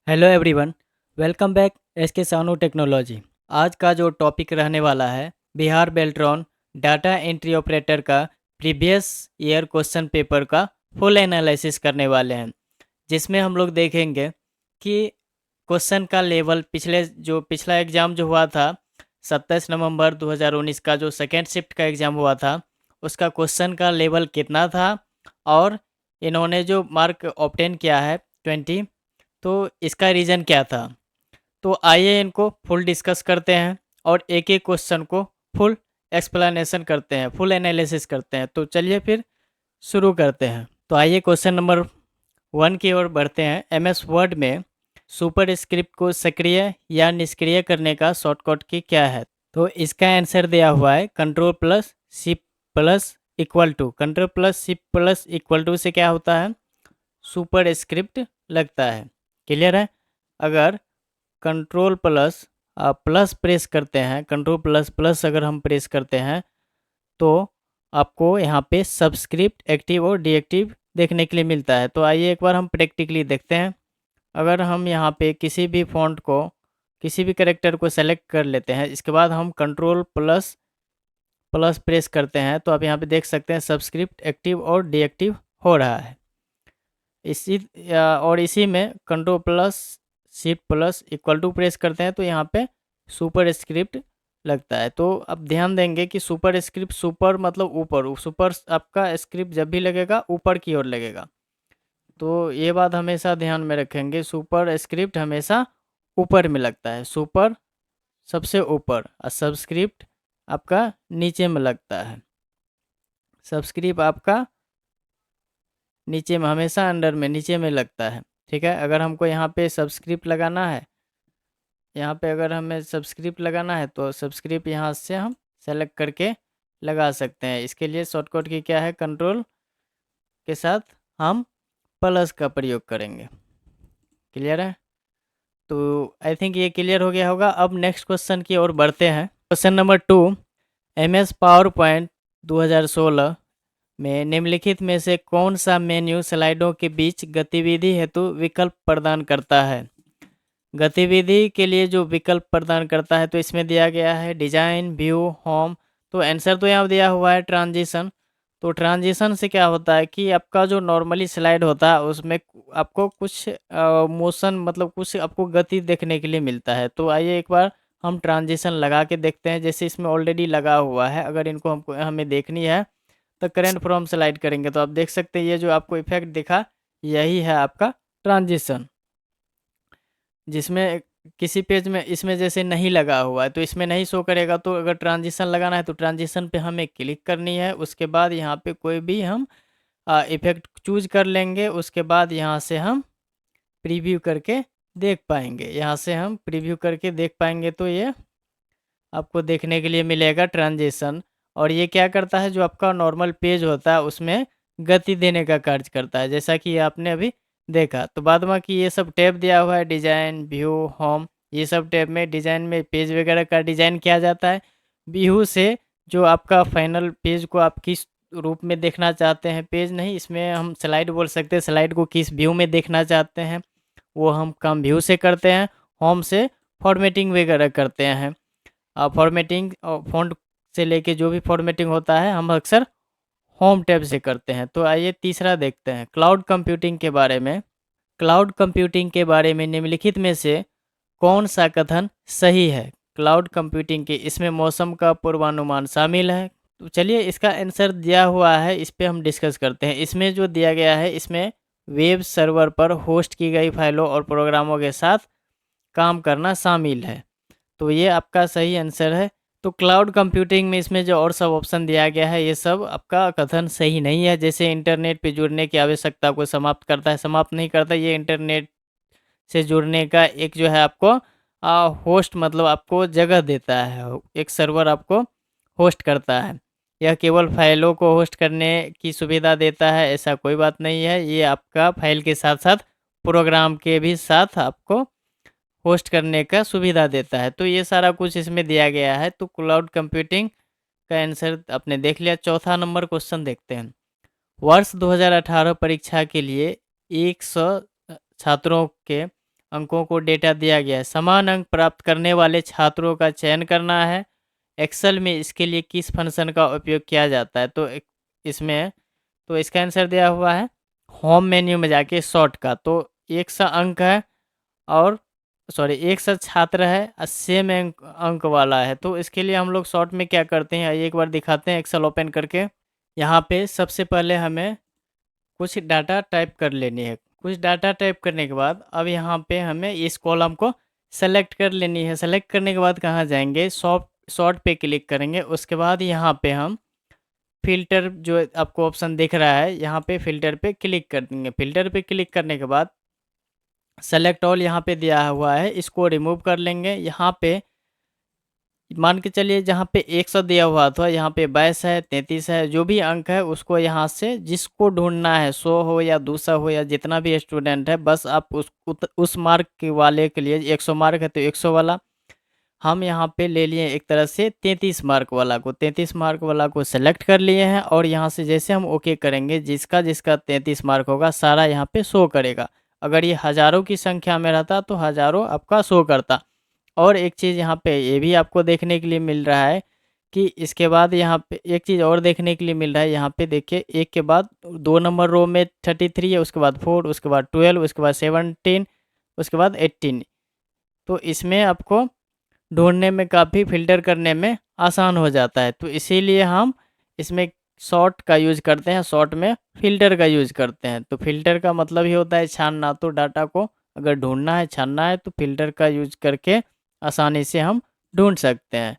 Hello everyone, welcome back SK Sanu technology. आज का जो टॉपिक रहने वाला है Bihar Beltron data entry operator का प्रीवियस ईयर क्वेश्चन पेपर का फुल एनालिसिस करने वाले हैं, जिसमें हम लोग देखेंगे कि क्वेश्चन का लेवल पिछला एग्ज़ाम जो हुआ था 27 नवंबर 2019 का जो सेकेंड शिफ्ट का एग्ज़ाम हुआ था, उसका क्वेश्चन का लेवल कितना था और इन्होंने जो मार्क ऑब्टेन किया है 20, तो इसका रीज़न क्या था। तो आइए इनको फुल डिस्कस करते हैं और एक एक क्वेश्चन को फुल एक्सप्लेनेशन करते हैं, फुल एनालिसिस करते हैं। तो चलिए फिर शुरू करते हैं। तो आइए क्वेश्चन नंबर 1 की ओर बढ़ते हैं। एमएस वर्ड में सुपर स्क्रिप्ट को सक्रिय या निष्क्रिय करने का शॉर्टकट की क्या है। तो इसका आंसर दिया हुआ है control plus shift plus equal to. Control plus shift plus equal to से क्या होता है, सुपर स्क्रिप्ट लगता है। क्लियर है। अगर कंट्रोल प्लस प्लस प्रेस करते हैं, कंट्रोल प्लस प्लस अगर हम प्रेस करते हैं तो आपको यहाँ पे सबस्क्रिप्ट एक्टिव और डीएक्टिव देखने के लिए मिलता है। तो आइए एक बार हम प्रैक्टिकली देखते हैं। अगर हम यहाँ पे किसी भी फॉन्ट को, किसी भी कैरेक्टर को सेलेक्ट कर लेते हैं, इसके बाद हम कंट्रोल प्लस प्लस प्रेस करते हैं, तो आप यहाँ पे देख सकते हैं सबस्क्रिप्ट एक्टिव और डीएक्टिव हो रहा है। और इसी में control plus shift plus equal to press करते हैं तो यहाँ पे सुपर स्क्रिप्ट लगता है। तो अब ध्यान देंगे कि सुपर स्क्रिप्ट, सुपर मतलब ऊपर, सुपर आपका स्क्रिप्ट जब भी लगेगा ऊपर की ओर लगेगा। तो ये बात हमेशा ध्यान में रखेंगे, सुपर स्क्रिप्ट हमेशा ऊपर में लगता है, सुपर सबसे ऊपर और सबस्क्रिप्ट आपका नीचे में लगता है। सबस्क्रिप्ट आपका नीचे में, हमेशा अंडर में, नीचे में लगता है। ठीक है। अगर हमको यहाँ पे सब्सक्रिप्ट लगाना है, यहाँ पे अगर हमें सब्सक्रिप्ट लगाना है तो सब्सक्रिप्ट यहाँ से हम सेलेक्ट करके लगा सकते हैं। इसके लिए शॉर्टकट की क्या है, कंट्रोल के साथ हम प्लस का प्रयोग करेंगे। क्लियर है। तो आई थिंक ये क्लियर हो गया होगा। अब नेक्स्ट क्वेश्चन की ओर बढ़ते हैं। Question number 2, MS power point 2016 में निम्नलिखित में से कौन सा मेन्यू स्लाइडों के बीच गतिविधि हेतु विकल्प प्रदान करता है। गतिविधि के लिए जो विकल्प प्रदान करता है, तो इसमें दिया गया है डिजाइन, व्यू, होम। तो आंसर तो यहाँ दिया हुआ है ट्रांजिशन। तो ट्रांजिशन से क्या होता है कि आपका जो नॉर्मली स्लाइड होता है उसमें आपको कुछ मोशन, मतलब कुछ आपको गति देखने के लिए मिलता है। तो आइए एक बार हम ट्रांजिशन लगा के देखते हैं। जैसे इसमें ऑलरेडी लगा हुआ है, अगर इनको हमें देखनी है तो करेंट फ्रॉम स्लाइड करेंगे तो आप देख सकते हैं ये जो आपको इफेक्ट दिखा, यही है आपका ट्रांजिशन। जिसमें किसी पेज में इसमें जैसे नहीं लगा हुआ है तो इसमें नहीं शो करेगा। तो अगर ट्रांजिशन लगाना है तो ट्रांजिशन पे हमें क्लिक करनी है। उसके बाद यहाँ पे कोई भी हम इफेक्ट चूज कर लेंगे। उसके बाद यहाँ से हम प्रीव्यू करके देख पाएंगे, यहाँ से हम प्रीव्यू करके देख पाएंगे। तो ये आपको देखने के लिए मिलेगा ट्रांजिशन। और ये क्या करता है, जो आपका नॉर्मल पेज होता है उसमें गति देने का कार्य करता है, जैसा कि आपने अभी देखा। तो बाद में कि ये सब टैब दिया हुआ है, डिजाइन, व्यू, होम, ये सब टैब में डिजाइन में पेज वगैरह का डिजाइन किया जाता है। व्यू से जो आपका फाइनल पेज को आप किस रूप में देखना चाहते हैं, पेज नहीं, इसमें हम स्लाइड बोल सकते हैं, स्लाइड को किस व्यू में देखना चाहते हैं वो हम काम व्यू से करते हैं। होम से फॉर्मेटिंग वगैरह करते हैं। फॉर्मेटिंग फ़ॉन्ट से लेके जो भी फॉर्मेटिंग होता है हम अक्सर होम टैब से करते हैं। तो आइए तीसरा देखते हैं क्लाउड कंप्यूटिंग के बारे में। क्लाउड कंप्यूटिंग के बारे में निम्नलिखित में से कौन सा कथन सही है। क्लाउड कंप्यूटिंग के इसमें मौसम का पूर्वानुमान शामिल है। तो चलिए इसका आंसर दिया हुआ है, इस पर हम डिस्कस करते हैं। इसमें जो दिया गया है, इसमें वेब सर्वर पर होस्ट की गई फाइलों और प्रोग्रामों के साथ काम करना शामिल है। तो ये आपका सही आंसर है। तो क्लाउड कंप्यूटिंग में इसमें जो और सब ऑप्शन दिया गया है, ये सब आपका कथन सही नहीं है। जैसे इंटरनेट पे जुड़ने की आवश्यकता को समाप्त करता है, समाप्त नहीं करता। ये इंटरनेट से जुड़ने का एक जो है आपको होस्ट, मतलब आपको जगह देता है, एक सर्वर आपको होस्ट करता है। यह केवल फाइलों को होस्ट करने की सुविधा देता है, ऐसा कोई बात नहीं है। ये आपका फाइल के साथ साथ प्रोग्राम के भी साथ आपको होस्ट करने का सुविधा देता है। तो ये सारा कुछ इसमें दिया गया है। तो क्लाउड कंप्यूटिंग का आंसर आपने देख लिया। चौथा नंबर क्वेश्चन देखते हैं। वर्ष 2018 परीक्षा के लिए 100 छात्रों के अंकों को डेटा दिया गया है। समान अंक प्राप्त करने वाले छात्रों का चयन करना है। एक्सेल में इसके लिए किस फंक्शन का उपयोग किया जाता है? तो इसमें तो इसका आंसर दिया हुआ है होम मेन्यू में जाके सॉर्ट का। तो एक सा अंक है और सॉरी एक सा छात्र है और सेम अंक वाला है, तो इसके लिए हम लोग शॉर्ट में क्या करते हैं, एक बार दिखाते हैं एक्सेल ओपन करके। यहाँ पे सबसे पहले हमें कुछ डाटा टाइप कर लेनी है। कुछ डाटा टाइप करने के बाद अब यहाँ पे हमें इस कॉलम को सेलेक्ट कर लेनी है। सेलेक्ट करने के बाद कहाँ जाएंगे, शॉर्ट पे क्लिक करेंगे। उसके बाद यहाँ पे हम फ़िल्टर जो आपको ऑप्शन दिख रहा है, यहाँ पे फ़िल्टर पे क्लिक कर देंगे। फ़िल्टर पे क्लिक करने के बाद सेलेक्ट ऑल यहाँ पे दिया हुआ है, इसको रिमूव कर लेंगे। यहाँ पे मान के चलिए जहाँ पे 100 दिया हुआ था, यहाँ पे 22 है, 33 है, जो भी अंक है उसको यहाँ से जिसको ढूंढना है, 100 हो या 200 हो या जितना भी स्टूडेंट है, बस आप उस मार्क के वाले के लिए 100 मार्क है तो 100 वाला हम यहाँ पे ले लिए एक तरह से 33 मार्क वाला को। 33 मार्क वाला को सेलेक्ट कर लिए हैं और यहाँ से जैसे हम ओके करेंगे, जिसका जिसका 33 मार्क होगा सारा यहाँ पे शो करेगा। अगर ये हज़ारों की संख्या में रहता तो हज़ारों आपका शो करता। और एक चीज़ यहाँ पे ये भी आपको देखने के लिए मिल रहा है कि इसके बाद यहाँ पे एक चीज़ और देखने के लिए मिल रहा है। यहाँ पे देखिए एक के बाद 2 नंबर रो में 33 है, उसके बाद 4, उसके बाद 12, उसके बाद 17, उसके बाद 18। तो इसमें आपको ढूंढने में काफ़ी फ़िल्टर करने में आसान हो जाता है। तो इसीलिए हम इसमें सॉर्ट का यूज़ करते हैं, सॉर्ट में फ़िल्टर का यूज़ करते हैं। तो फ़िल्टर का मतलब ही होता है छानना। तो डाटा को अगर ढूंढना है, छानना है, तो फ़िल्टर का यूज़ करके आसानी से हम ढूंढ सकते हैं।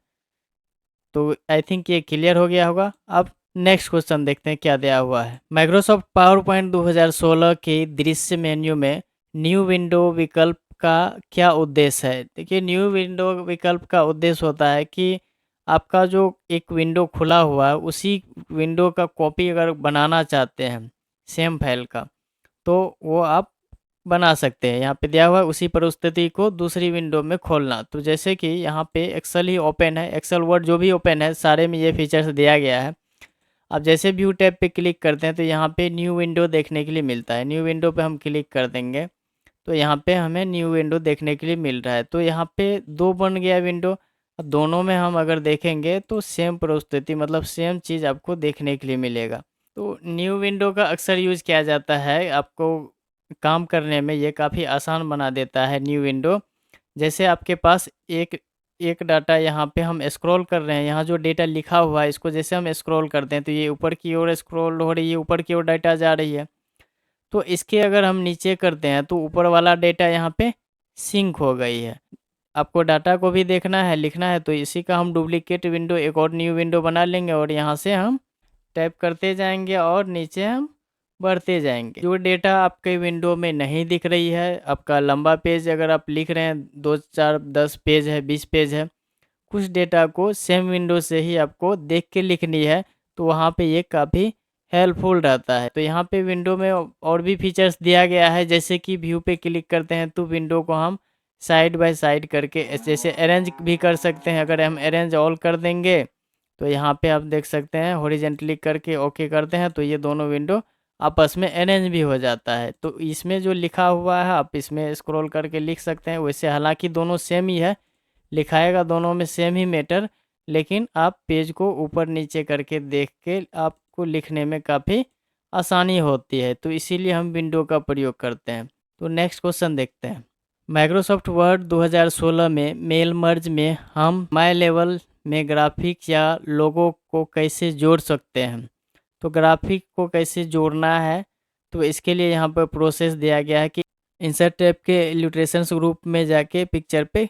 तो आई थिंक ये क्लियर हो गया होगा। अब नेक्स्ट क्वेश्चन देखते हैं क्या दिया हुआ है। माइक्रोसॉफ्ट पावर पॉइंट 2016 के दृश्य मेन्यू में न्यू विंडो विकल्प का क्या उद्देश्य है? देखिए न्यू विंडो विकल्प का उद्देश्य होता है कि आपका जो एक विंडो खुला हुआ है उसी विंडो का कॉपी अगर बनाना चाहते हैं सेम फाइल का, तो वो आप बना सकते हैं। यहाँ पे दिया हुआ है उसी परिस्थिति को दूसरी विंडो में खोलना। तो जैसे कि यहाँ पे एक्सेल ही ओपन है, एक्सेल वर्ड जो भी ओपन है सारे में ये फीचर्स दिया गया है। अब जैसे व्यू टैब पे क्लिक करते हैं तो यहाँ पे न्यू विंडो देखने के लिए मिलता है। न्यू विंडो पे हम क्लिक कर देंगे तो यहाँ पे हमें न्यू विंडो देखने के लिए मिल रहा है। तो यहाँ पे 2 बन गया विंडो। दोनों में हम अगर देखेंगे तो सेम परिस्थिति मतलब सेम चीज़ आपको देखने के लिए मिलेगा। तो न्यू विंडो का अक्सर यूज़ किया जाता है, आपको काम करने में ये काफ़ी आसान बना देता है न्यू विंडो। जैसे आपके पास एक एक डाटा यहाँ पे हम स्क्रॉल कर रहे हैं, यहाँ जो डेटा लिखा हुआ है इसको जैसे हम स्क्रॉल करते हैं तो ये ऊपर की ओर स्क्रॉल हो रही है, ऊपर की ओर डाटा जा रही है। तो इसके अगर हम नीचे करते हैं तो ऊपर वाला डेटा यहाँ पे सिंक हो गई है। आपको डाटा को भी देखना है, लिखना है, तो इसी का हम डुप्लीकेट विंडो एक और न्यू विंडो बना लेंगे और यहाँ से हम टाइप करते जाएंगे और नीचे हम बढ़ते जाएंगे। जो डेटा आपके विंडो में नहीं दिख रही है, आपका लंबा पेज अगर आप लिख रहे हैं 2, 4, 10 पेज है, 20 पेज है, कुछ डेटा को सेम विंडो से ही आपको देख के लिखनी है, तो वहाँ पे ये काफ़ी हेल्पफुल रहता है। तो यहाँ पे विंडो में और भी फीचर्स दिया गया है, जैसे कि व्यू पे क्लिक करते हैं तो विंडो को हम साइड बाय साइड करके जैसे अरेंज भी कर सकते हैं। अगर हम अरेंज ऑल कर देंगे तो यहाँ पे आप देख सकते हैं हॉरिजेंटली करके ओके करते हैं तो ये दोनों विंडो आपस में अरेंज भी हो जाता है। तो इसमें जो लिखा हुआ है आप इसमें स्क्रॉल करके लिख सकते हैं। वैसे हालांकि दोनों सेम ही है, लिखाएगा दोनों में सेम ही मैटर, लेकिन आप पेज को ऊपर नीचे करके देख के आपको लिखने में काफ़ी आसानी होती है, तो इसीलिए हम विंडो का प्रयोग करते हैं। तो नेक्स्ट क्वेश्चन देखते हैं। माइक्रोसॉफ्ट वर्ड 2016 में मेल मर्ज में हम माई लेवल में ग्राफिक या लोगो को कैसे जोड़ सकते हैं? तो ग्राफिक को कैसे जोड़ना है, तो इसके लिए यहाँ पर प्रोसेस दिया गया है कि इंसर्ट टैब के इल्यूस्ट्रेशंस ग्रुप में जाके पिक्चर पे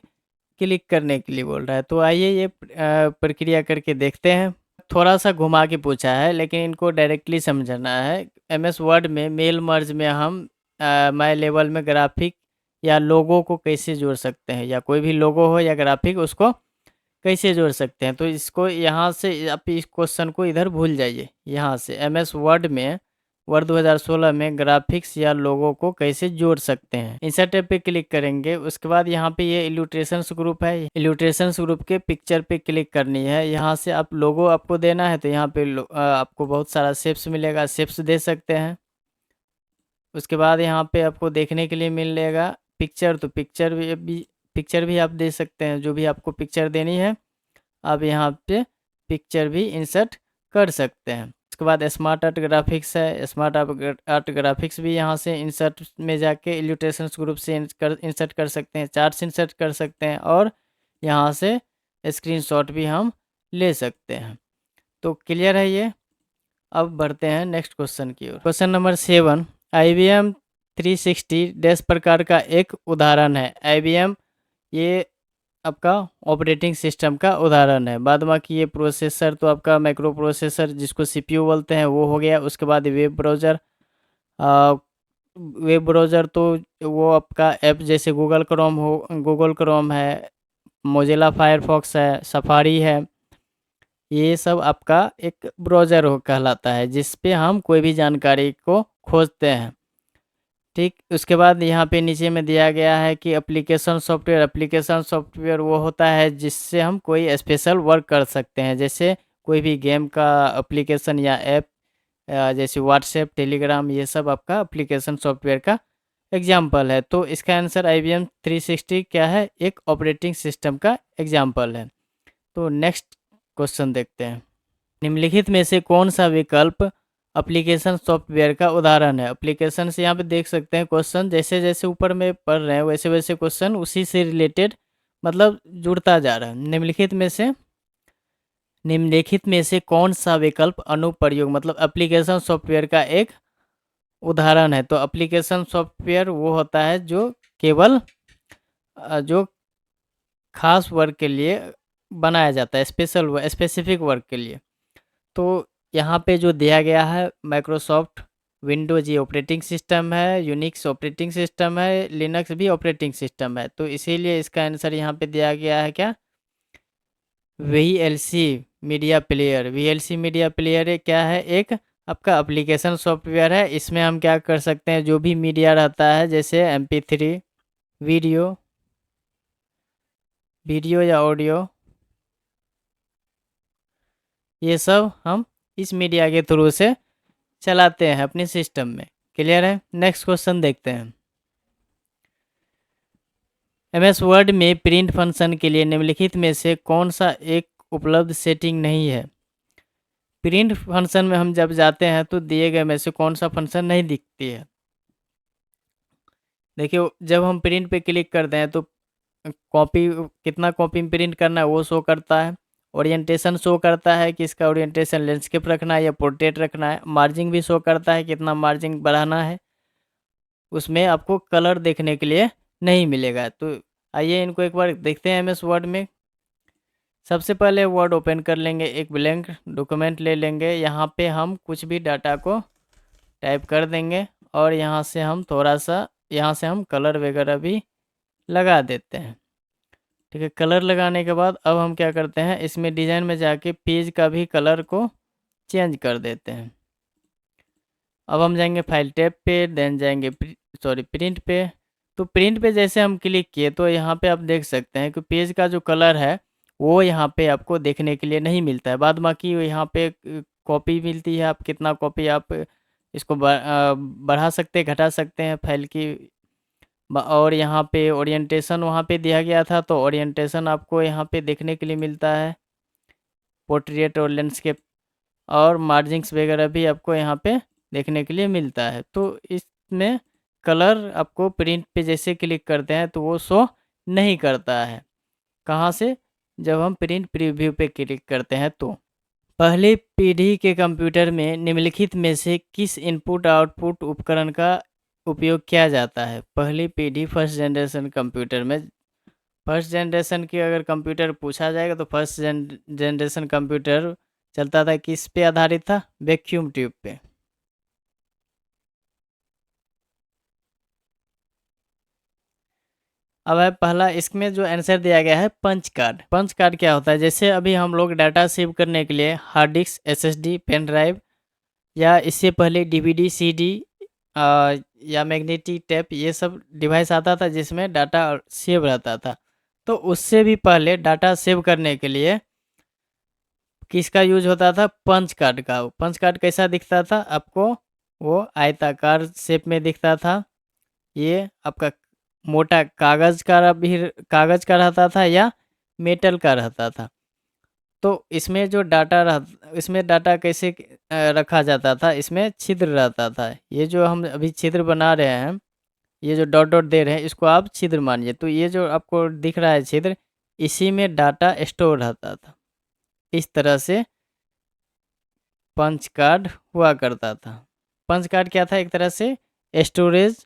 क्लिक करने के लिए बोल रहा है। तो आइए ये प्रक्रिया करके देखते हैं। थोड़ा सा घुमा के पूछा है लेकिन इनको डायरेक्टली समझना है। एमएस वर्ड में मेल मर्ज में हम माई लेवल में ग्राफिक या लोगो को कैसे जोड़ सकते हैं, या कोई भी लोगो हो या ग्राफिक उसको कैसे जोड़ सकते हैं। तो इसको यहाँ से आप इस क्वेश्चन को इधर भूल जाइए। यहाँ से एमएस वर्ड में वर्ड 2016 में ग्राफिक्स या लोगो को कैसे जोड़ सकते हैं, इंसर्ट टैब पे क्लिक करेंगे। उसके बाद यहाँ पे ये इल्यूस्ट्रेशंस ग्रुप है, इल्यूस्ट्रेशंस ग्रुप के पिक्चर पे क्लिक करनी है। यहाँ से आप लोगो आपको देना है तो यहाँ पे आपको बहुत सारा शेप्स मिलेगा, शेप्स दे सकते हैं। उसके बाद यहाँ पे आपको देखने के लिए मिलेगा पिक्चर, तो पिक्चर भी आप दे सकते हैं, जो भी आपको पिक्चर देनी है आप यहाँ पे पिक्चर भी इंसर्ट कर सकते हैं। उसके बाद स्मार्ट आर्ट ग्राफिक्स है, स्मार्ट आर्ट ग्राफिक्स भी यहाँ से इंसर्ट में जाके इल्यूस्ट्रेशंस ग्रुप से इंसर्ट कर सकते हैं, चार्ट्स इंसर्ट कर सकते हैं और यहाँ से स्क्रीनशॉट भी हम ले सकते हैं। तो क्लियर है ये। अब बढ़ते हैं नेक्स्ट क्वेश्चन की ओर। क्वेश्चन नंबर 7, IBM 360 डैश प्रकार का एक उदाहरण है। IBM ये आपका ऑपरेटिंग सिस्टम का उदाहरण है। बाद बाकी ये प्रोसेसर तो आपका माइक्रो प्रोसेसर जिसको CPU बोलते हैं वो हो गया। उसके बाद वेब ब्राउज़र तो वो आपका ऐप जैसे गूगल क्रोम है, मोजिला फायरफॉक्स है, सफारी है, ये सब आपका एक ब्राउज़र हो कहलाता है जिस पे हम कोई भी जानकारी को खोजते हैं। ठीक, उसके बाद यहाँ पे नीचे में दिया गया है कि एप्लीकेशन सॉफ्टवेयर वो होता है जिससे हम कोई स्पेशल वर्क कर सकते हैं, जैसे कोई भी गेम का एप्लीकेशन या ऐप, जैसे व्हाट्सएप, टेलीग्राम, ये सब आपका एप्लीकेशन सॉफ्टवेयर का एग्जाम्पल है। तो इसका आंसर IBM 360 क्या है, एक ऑपरेटिंग सिस्टम का एग्जाम्पल है। तो नेक्स्ट क्वेश्चन देखते हैं। निम्नलिखित में से कौन सा विकल्प एप्लीकेशन सॉफ्टवेयर का उदाहरण है। एप्लीकेशन से यहाँ पे देख सकते हैं क्वेश्चन जैसे जैसे ऊपर में पढ़ रहे हैं वैसे वैसे क्वेश्चन उसी से रिलेटेड मतलब जुड़ता जा रहा है। निम्नलिखित में से कौन सा विकल्प अनुप्रयोग मतलब एप्लीकेशन सॉफ्टवेयर का एक उदाहरण है। तो एप्लीकेशन सॉफ्टवेयर वो होता है जो केवल जो खास वर्क के लिए बनाया जाता है, स्पेसिफिक वर्क के लिए। तो यहाँ पे जो दिया गया है माइक्रोसॉफ्ट विंडोज ये ऑपरेटिंग सिस्टम है, यूनिक्स ऑपरेटिंग सिस्टम है, लिनक्स भी ऑपरेटिंग सिस्टम है। तो इसीलिए इसका आंसर यहाँ पे दिया गया है क्या, VLC media player. VLC media player क्या है, एक आपका एप्लीकेशन सॉफ्टवेयर है। इसमें हम क्या कर सकते हैं, जो भी मीडिया रहता है जैसे MP3 वीडियो या ऑडियो, ये सब हम इस मीडिया के थ्रू से चलाते हैं अपने सिस्टम में। क्लियर है। नेक्स्ट क्वेश्चन देखते हैं। MS वर्ड में प्रिंट फंक्शन के लिए निम्नलिखित में से कौन सा एक उपलब्ध सेटिंग नहीं है। प्रिंट फंक्शन में हम जब जाते हैं तो दिए गए में से कौन सा फंक्शन नहीं दिखती है। देखिए जब हम प्रिंट पे क्लिक करते हैं तो कितना कॉपी प्रिंट करना है वो शो करता है, ओरिएंटेशन शो करता है कि इसका ओरिएंटेशन लैंडस्केप रखना है या पोर्ट्रेट रखना है, मार्जिन भी शो करता है कितना मार्जिन बढ़ाना है। उसमें आपको कलर देखने के लिए नहीं मिलेगा। तो आइए इनको एक बार देखते हैं MS वर्ड में। सबसे पहले वर्ड ओपन कर लेंगे, एक ब्लैंक डॉक्यूमेंट ले लेंगे, यहाँ पे हम कुछ भी डाटा को टाइप कर देंगे और यहाँ से हम थोड़ा सा कलर वगैरह भी लगा देते हैं। ठीक है, कलर लगाने के बाद अब हम क्या करते हैं, इसमें डिज़ाइन में जाके पेज का भी कलर को चेंज कर देते हैं। अब हम जाएंगे फाइल टैब पे, देन जाएंगे प्रिंट पे। तो प्रिंट पे जैसे हम क्लिक किए तो यहाँ पे आप देख सकते हैं कि पेज का जो कलर है वो यहाँ पे आपको देखने के लिए नहीं मिलता है। बाद बाकी यहाँ पे कॉपी मिलती है, आप कितना कॉपी आप इसको बढ़ा सकते हैं, घटा सकते हैं फाइल की। और यहाँ पे ओरिएंटेशन वहाँ पे दिया गया था तो ओरिएंटेशन आपको यहाँ पे देखने के लिए मिलता है, पोर्ट्रेट और लैंडस्केप, और मार्जिंग्स वगैरह भी आपको यहाँ पे देखने के लिए मिलता है। तो इसमें कलर आपको प्रिंट पे जैसे क्लिक करते हैं तो वो शो नहीं करता है। कहाँ से, जब हम प्रिंट प्रीव्यू पे क्लिक करते हैं तो। पहली पीढ़ी के कंप्यूटर में निम्नलिखित में से किस इनपुट आउटपुट उपकरण का उपयोग किया जाता है। पहली पीढ़ी फर्स्ट जनरेशन कंप्यूटर में, फर्स्ट जनरेशन की अगर कंप्यूटर पूछा जाएगा तो फर्स्ट जनरेशन कंप्यूटर चलता था किस पे आधारित था, वैक्यूम ट्यूब पे। अब है पहला, इसमें जो आंसर दिया गया है पंच कार्ड। पंच कार्ड क्या होता है, जैसे अभी हम लोग डाटा सेव करने के लिए hard disk, SSD, pen drive या इससे पहले DVD, CD या मैग्नेटिक टेप, ये सब डिवाइस आता था जिसमें डाटा सेव रहता था। तो उससे भी पहले डाटा सेव करने के लिए किसका यूज होता था, पंच कार्ड का। पंच कार्ड कैसा दिखता था आपको, वो आयताकार शेप में दिखता था। ये आपका मोटा कागज़ का रहता था या मेटल का रहता था। तो इसमें डाटा कैसे रखा जाता था, इसमें छिद्र रहता था। ये जो हम अभी छिद्र बना रहे हैं, ये जो डॉट डॉट दे रहे हैं, इसको आप छिद्र मानिए। तो ये जो आपको दिख रहा है छिद्र, इसी में डाटा स्टोर रहता था। इस तरह से पंच कार्ड हुआ करता था। पंच कार्ड क्या था? एक तरह से स्टोरेज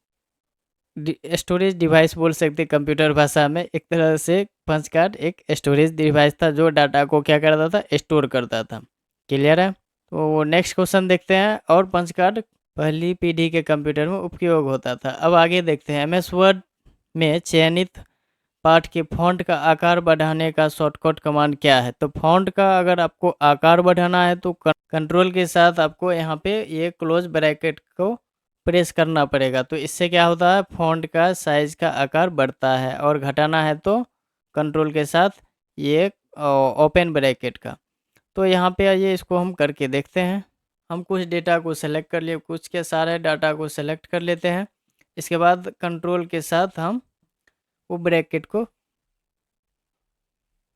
स्टोरेज डिवाइस बोल सकते हैं कंप्यूटर भाषा में। एक तरह से पंच कार्ड एक स्टोरेज डिवाइस था जो डाटा को क्या करता था, स्टोर करता था। क्लियर है? तो नेक्स्ट क्वेश्चन देखते हैं। और पंच कार्ड पहली पीढ़ी के कंप्यूटर में उपयोग होता था। अब आगे देखते हैं। एमएस वर्ड में चयनित पाठ के फॉन्ट का आकार बढ़ाने का शॉर्टकट कमांड क्या है? तो फॉन्ट का अगर आपको आकार बढ़ाना है तो कंट्रोल के साथ आपको यहाँ पे ये क्लोज ब्रैकेट को प्रेस करना पड़ेगा। तो इससे क्या होता है, फॉन्ट का साइज का आकार बढ़ता है। और घटाना है तो कंट्रोल के साथ ये ओपन ब्रैकेट का। तो यहाँ पे आइए, इसको हम करके देखते हैं। हम कुछ डेटा को सेलेक्ट कर लिए, कुछ के सारे डाटा को सेलेक्ट कर लेते हैं। इसके बाद कंट्रोल के साथ हम वो ब्रैकेट को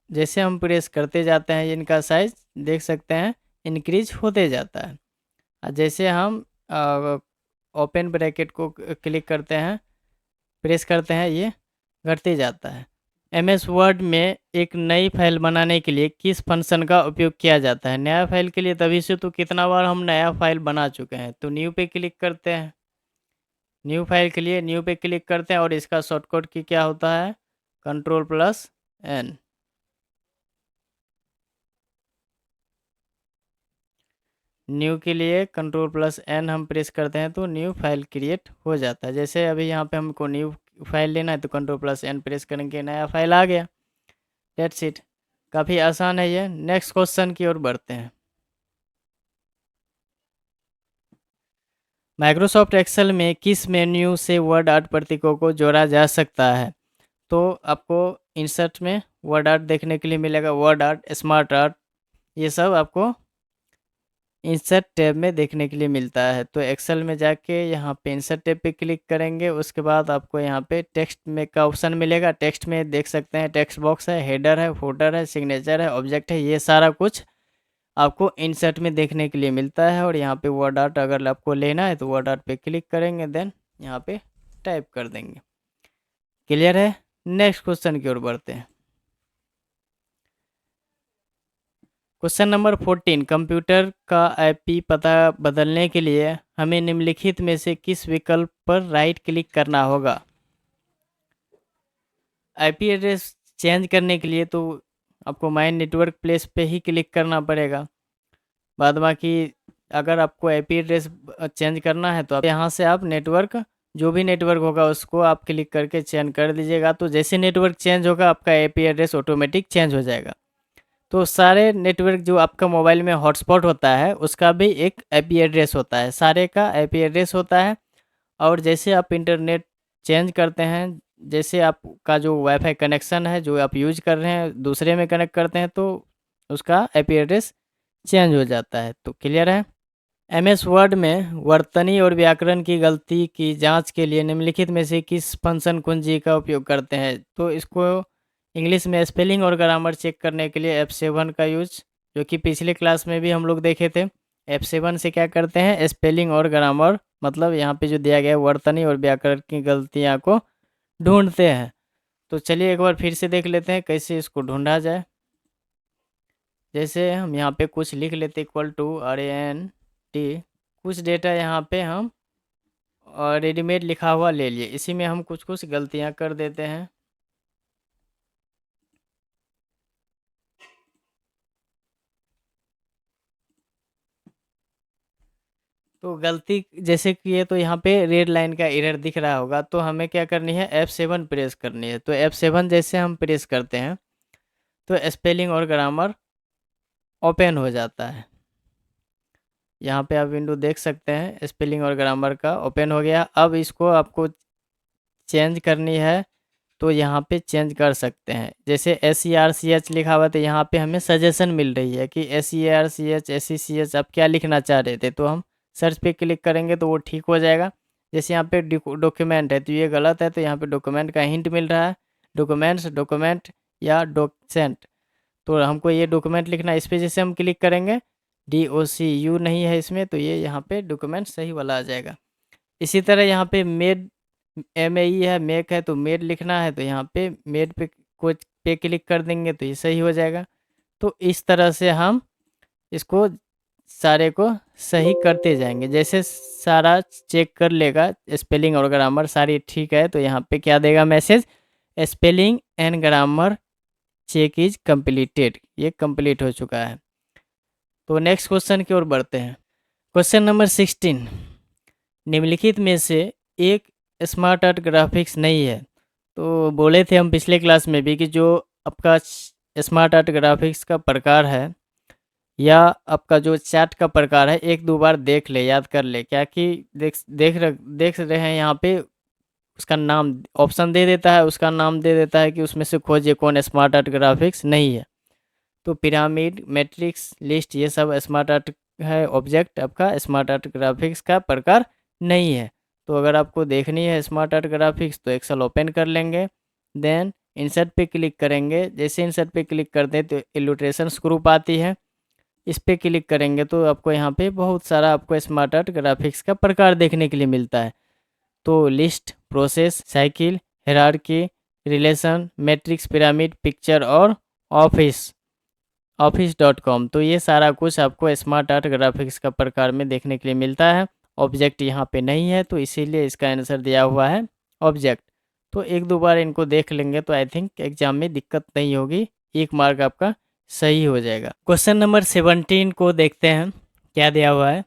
जैसे हम प्रेस करते जाते हैं, इनका साइज देख सकते हैं इंक्रीज होते जाता है। और जैसे हम ओपन ब्रैकेट को क्लिक करते हैं, प्रेस करते हैं, ये घटते जाता है। एमएस वर्ड में एक नई फाइल बनाने के लिए किस फंक्शन का उपयोग किया जाता है? नया फाइल के लिए तभी से तो कितना बार हम नया फाइल बना चुके हैं। तो न्यू पे क्लिक करते हैं। न्यू फाइल के लिए न्यू पे क्लिक करते हैं और इसका शॉर्टकट की क्या होता है, Ctrl+N। न्यू के लिए Ctrl+N हम प्रेस करते हैं तो न्यू फाइल क्रिएट हो जाता है। जैसे अभी यहाँ पे हमको न्यू फाइल लेना है तो Ctrl+N प्रेस करेंगे, नया फाइल आ गया। That's it. काफ़ी आसान है ये। नेक्स्ट क्वेश्चन की ओर बढ़ते हैं। माइक्रोसॉफ्ट एक्सेल में किस मेन्यू से वर्ड आर्ट प्रतीकों को जोड़ा जा सकता है? तो आपको इंसर्ट में वर्ड आर्ट देखने के लिए मिलेगा, वर्ड आर्ट, स्मार्ट आर्ट, ये सब आपको इंसर्ट टैब में देखने के लिए मिलता है। तो एक्सेल में जाके यहाँ पे इंसर्ट टैब पे क्लिक करेंगे। उसके बाद आपको यहाँ पे टेक्स्ट में का ऑप्शन मिलेगा। टेक्स्ट में देख सकते हैं टेक्स्ट बॉक्स है, हेडर है, फुटर है, सिग्नेचर है, ऑब्जेक्ट है, ये सारा कुछ आपको इंसर्ट में देखने के लिए मिलता है। और यहाँ पे वर्ड आर्ट अगर आपको लेना है तो वर्ड आर्ट पे क्लिक करेंगे, देन यहाँ पे टाइप कर देंगे। क्लियर है? नेक्स्ट क्वेश्चन की ओर बढ़ते हैं। Question number 14। कंप्यूटर का आईपी पता बदलने के लिए हमें निम्नलिखित में से किस विकल्प पर राइट क्लिक करना होगा? आईपी एड्रेस चेंज करने के लिए तो आपको माई नेटवर्क प्लेस पे ही क्लिक करना पड़ेगा। बाद बाकी अगर आपको आईपी एड्रेस चेंज करना है तो आप यहाँ से आप नेटवर्क, जो भी नेटवर्क होगा उसको आप क्लिक करके चेंज कर दीजिएगा। तो जैसे नेटवर्क चेंज होगा आपका आईपी एड्रेस ऑटोमेटिक चेंज हो जाएगा। तो सारे नेटवर्क जो आपका मोबाइल में हॉटस्पॉट होता है उसका भी एक आईपी एड्रेस होता है, सारे का आईपी एड्रेस होता है। और जैसे आप इंटरनेट चेंज करते हैं, जैसे आपका जो वाईफाई कनेक्शन है जो आप यूज कर रहे हैं दूसरे में कनेक्ट करते हैं तो उसका आईपी एड्रेस चेंज हो जाता है। तो क्लियर है? एमएस वर्ड में वर्तनी और व्याकरण की गलती की जांच के लिए निम्नलिखित में से किस फंक्शन कुंजी का उपयोग करते हैं? तो इसको इंग्लिश में स्पेलिंग और ग्रामर चेक करने के लिए F7 का यूज, जो कि पिछले क्लास में भी हम लोग देखे थे। F7 से क्या करते हैं, स्पेलिंग और ग्रामर, मतलब यहाँ पे जो दिया गया है वर्तनी और व्याकरण की गलतियाँ को ढूंढते हैं। तो चलिए एक बार फिर से देख लेते हैं कैसे इसको ढूंढा जाए। जैसे हम यहाँ पे कुछ लिख लेते, =RANT, कुछ डेटा यहाँ पे हम रेडीमेड लिखा हुआ ले लिए, इसी में हम कुछ कुछ गलतियाँ कर देते हैं। तो गलती जैसे किए तो यहाँ पे रेड लाइन का एरर दिख रहा होगा, तो हमें क्या करनी है, F7 प्रेस करनी है। तो F7 जैसे हम प्रेस करते हैं तो स्पेलिंग और ग्रामर ओपन हो जाता है। यहाँ पे आप विंडो देख सकते हैं, स्पेलिंग और ग्रामर का ओपन हो गया। अब इसको आपको चेंज करनी है तो यहाँ पे चेंज कर सकते हैं। जैसे SERCH लिखा हुआ तो यहाँ पे हमें सजेशन मिल रही है कि SERCH SECH आप क्या लिखना चाह रहे थे, तो हम सर्च पे क्लिक करेंगे तो वो ठीक हो जाएगा। जैसे यहाँ पे डॉक्यूमेंट है तो ये गलत है, तो यहाँ पे डॉक्यूमेंट का हिंट मिल रहा है, डॉक्यूमेंट्स, डॉक्यूमेंट या डॉक्सेंट। तो हमको ये डॉक्यूमेंट लिखना है, इस पे जैसे हम क्लिक करेंगे, DOCU नहीं है इसमें, तो ये यहाँ पे डॉक्यूमेंट सही वाला आ जाएगा। इसी तरह यहाँ पे मेड, MAE है, मेक है, तो मेड लिखना है तो यहाँ पे मेड पे क्लिक कर देंगे तो ये सही हो जाएगा। तो इस तरह से हम इसको सारे को सही करते जाएंगे। जैसे सारा चेक कर लेगा, स्पेलिंग और ग्रामर सारी ठीक है, तो यहाँ पे क्या देगा message, spelling and grammar check is completed, ये कंप्लीट हो चुका है। तो नेक्स्ट क्वेश्चन की ओर बढ़ते हैं। क्वेश्चन नंबर 16, निम्नलिखित में से एक स्मार्ट आर्ट ग्राफिक्स नहीं है। तो बोले थे हम पिछले क्लास में भी कि जो आपका स्मार्ट आर्ट ग्राफिक्स का प्रकार है या आपका जो चैट का प्रकार है, एक दो बार देख ले, याद कर ले, क्या कि देख रहे हैं यहाँ पे उसका नाम ऑप्शन दे देता है, उसका नाम दे देता है कि उसमें से खोजिए कौन स्मार्ट आर्ट ग्राफिक्स नहीं है। तो पिरामिड, मैट्रिक्स, लिस्ट, ये सब स्मार्ट आर्ट है, ऑब्जेक्ट आपका स्मार्ट आर्ट ग्राफिक्स का प्रकार नहीं है। तो अगर आपको देखनी है स्मार्ट आर्ट ग्राफिक्स तो एक्सेल ओपन कर लेंगे, देन इंसर्ट पे क्लिक करेंगे। जैसे इंसर्ट पे क्लिक करते हैं तो इलस्ट्रेशंस ग्रुप आती है, इस पे क्लिक करेंगे तो आपको यहाँ पे बहुत सारा आपको स्मार्ट आर्ट ग्राफिक्स का प्रकार देखने के लिए मिलता है। तो list, process, cycle, hierarchy, relation, matrix, pyramid, picture और office.com, तो ये सारा कुछ आपको स्मार्ट आर्ट ग्राफिक्स का प्रकार में देखने के लिए मिलता है। ऑब्जेक्ट यहाँ पे नहीं है तो इसीलिए इसका आंसर दिया हुआ है ऑब्जेक्ट। तो एक दो बार इनको देख लेंगे तो आई थिंक एग्जाम में दिक्कत नहीं होगी, 1 मार्क आपका सही हो जाएगा। क्वेश्चन नंबर 17 को देखते हैं, क्या दिया हुआ है।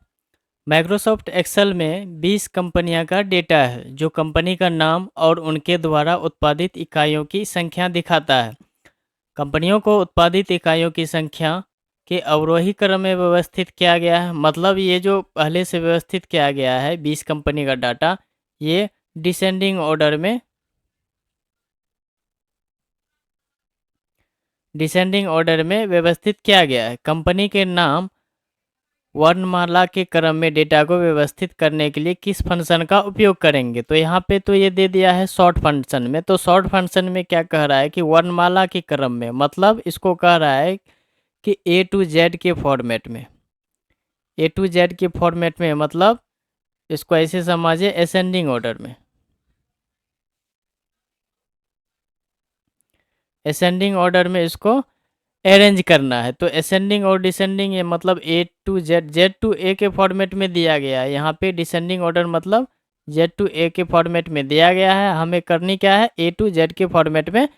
माइक्रोसॉफ्ट एक्सेल में 20 कंपनियां का डेटा है जो कंपनी का नाम और उनके द्वारा उत्पादित इकाइयों की संख्या दिखाता है। कंपनियों को उत्पादित इकाइयों की संख्या के अवरोही क्रम में व्यवस्थित किया गया है। मतलब ये जो पहले से व्यवस्थित किया गया है 20 कंपनी का डाटा, ये डिसेंडिंग ऑर्डर में व्यवस्थित किया गया है। कंपनी के नाम वर्णमाला के क्रम में डेटा को व्यवस्थित करने के लिए किस फंक्शन का उपयोग करेंगे। तो यहाँ पे तो ये दे दिया है शॉर्ट फंक्शन में। तो शॉर्ट फंक्शन में क्या कह रहा है कि वर्णमाला के क्रम में, मतलब इसको कह रहा है कि A to Z के फॉर्मेट में, A to Z के फॉर्मेट में, मतलब इसको ऐसे समझिए असेंडिंग ऑर्डर में, असेंडिंग ऑर्डर में इसको अरेंज करना है। तो असेंडिंग और डिसेंडिंग, ये मतलब A to Z, Z to A के फॉर्मेट में दिया गया है। यहाँ पे डिसेंडिंग ऑर्डर मतलब Z to A के फॉर्मेट में दिया गया है। हमें करनी क्या है, A to Z के फॉर्मेट में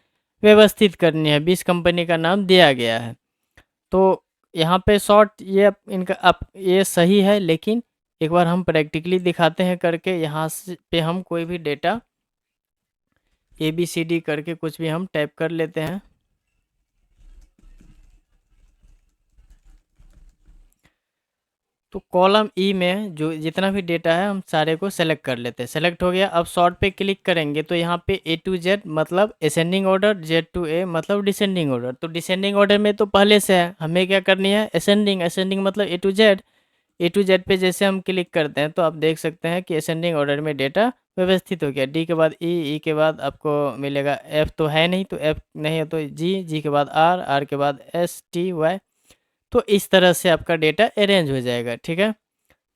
व्यवस्थित करनी है। 20 कंपनी का नाम दिया गया है। तो यहाँ पे शॉर्ट ये इनका आप ये सही है, लेकिन एक बार हम प्रैक्टिकली दिखाते हैं करके। यहाँ से पे हम कोई भी डेटा ABCD करके कुछ भी हम टाइप कर लेते हैं। तो कॉलम E में जो जितना भी डेटा है हम सारे को सेलेक्ट कर लेते हैं। सेलेक्ट हो गया। अब सॉर्ट पे क्लिक करेंगे तो यहाँ पे A to Z मतलब ascending order, Z to A मतलब डिसेंडिंग ऑर्डर। तो डिसेंडिंग ऑर्डर में तो पहले से है, हमें क्या करनी है, असेंडिंग। असेंडिंग मतलब A to Z। A to Z पे जैसे हम क्लिक करते हैं तो आप देख सकते हैं कि असेंडिंग ऑर्डर में डेटा व्यवस्थित हो गया। D के बाद E के बाद आपको मिलेगा F, तो है नहीं तो F नहीं है तो G के बाद R के बाद STY। तो इस तरह से आपका डेटा अरेंज हो जाएगा। ठीक है,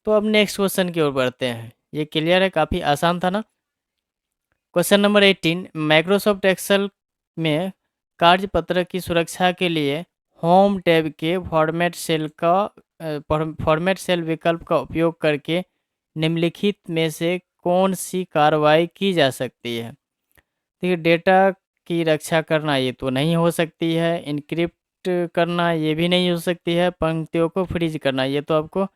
तो अब नेक्स्ट क्वेश्चन की ओर बढ़ते हैं। ये क्लियर है, काफ़ी आसान था ना। क्वेश्चन नंबर 18, माइक्रोसॉफ्ट एक्सेल में कार्यपत्र की सुरक्षा के लिए होम टैब के फॉर्मेट सेल विकल्प का उपयोग करके निम्नलिखित में से कौन सी कार्रवाई की जा सकती है। देखिए, डेटा की रक्षा करना ये तो नहीं हो सकती है, इनक्रिप्ट करना ये भी नहीं हो सकती है, पंक्तियों को फ्रीज करना ये तो आपको,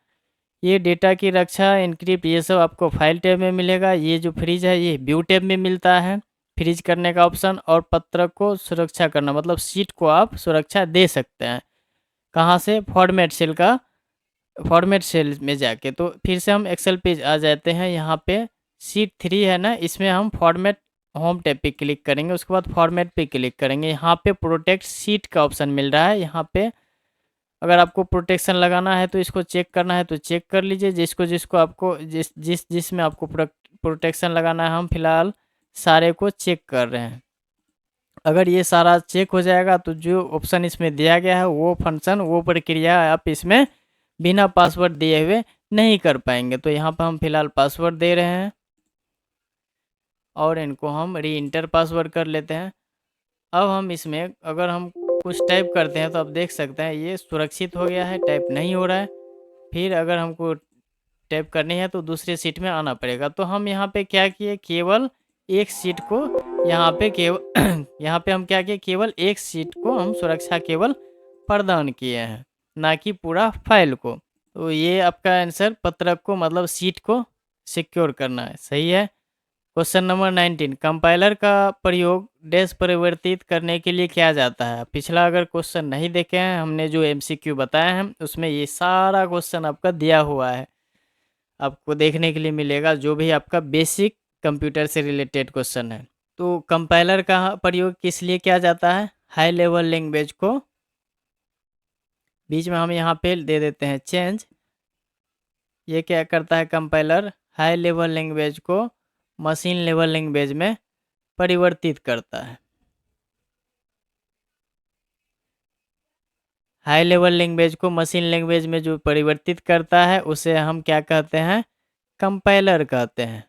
ये डेटा की रक्षा, इनक्रिप्ट, ये सब आपको फाइल टैब में मिलेगा। ये जो फ्रीज है ये व्यू टैब में मिलता है, फ्रीज करने का ऑप्शन। और पत्रक को सुरक्षा करना मतलब शीट को आप सुरक्षा दे सकते हैं। कहाँ से, फॉर्मेट सेल में जाके। तो फिर से हम एक्सेल पेज आ जाते हैं। यहाँ पे शीट 3 है ना, इसमें हम फॉर्मेट होम टैब पे क्लिक करेंगे, उसके बाद फॉर्मेट पे क्लिक करेंगे। यहाँ पे प्रोटेक्ट शीट का ऑप्शन मिल रहा है। यहाँ पे अगर आपको प्रोटेक्शन लगाना है तो इसको चेक करना है तो चेक कर लीजिए। जिसको आपको जिसमें आपको प्रोटेक्शन लगाना है, हम फिलहाल सारे को चेक कर रहे हैं। अगर ये सारा चेक हो जाएगा तो जो ऑप्शन इसमें दिया गया है वो फंक्शन, वो प्रक्रिया आप इसमें बिना पासवर्ड दिए हुए नहीं कर पाएंगे। तो यहाँ पर हम फिलहाल पासवर्ड दे रहे हैं और इनको हम री इंटर पासवर्ड कर लेते हैं। अब हम इसमें अगर हम कुछ टाइप करते हैं तो आप देख सकते हैं ये सुरक्षित हो गया है, टाइप नहीं हो रहा है। फिर अगर हमको टाइप करनी है तो दूसरे सीट में आना पड़ेगा। तो हम यहाँ पे क्या किए, केवल एक सीट को यहाँ पे केवल यहाँ पे हम क्या किए, केवल एक सीट को हम सुरक्षा केवल प्रदान किए हैं, ना कि पूरा फाइल को। तो ये आपका आंसर पत्रक को मतलब सीट को सिक्योर करना है, सही है। क्वेश्चन नंबर 19, कंपाइलर का प्रयोग डैश परिवर्तित करने के लिए किया जाता है। पिछला अगर क्वेश्चन नहीं देखे हैं, हमने जो एमसीक्यू बताया है उसमें ये सारा क्वेश्चन आपका दिया हुआ है, आपको देखने के लिए मिलेगा, जो भी आपका बेसिक कंप्यूटर से रिलेटेड क्वेश्चन है। तो कंपाइलर का प्रयोग किस लिए किया जाता है, हाई लेवल लैंग्वेज को, बीच में हम यहाँ पे दे देते हैं चेंज। ये क्या करता है कंपाइलर, हाई लेवल लैंग्वेज को मशीन लेवल लैंग्वेज में परिवर्तित करता है। हाई लेवल लैंग्वेज को मशीन लैंग्वेज में जो परिवर्तित करता है उसे हम क्या कहते हैं, कंपाइलर कहते हैं।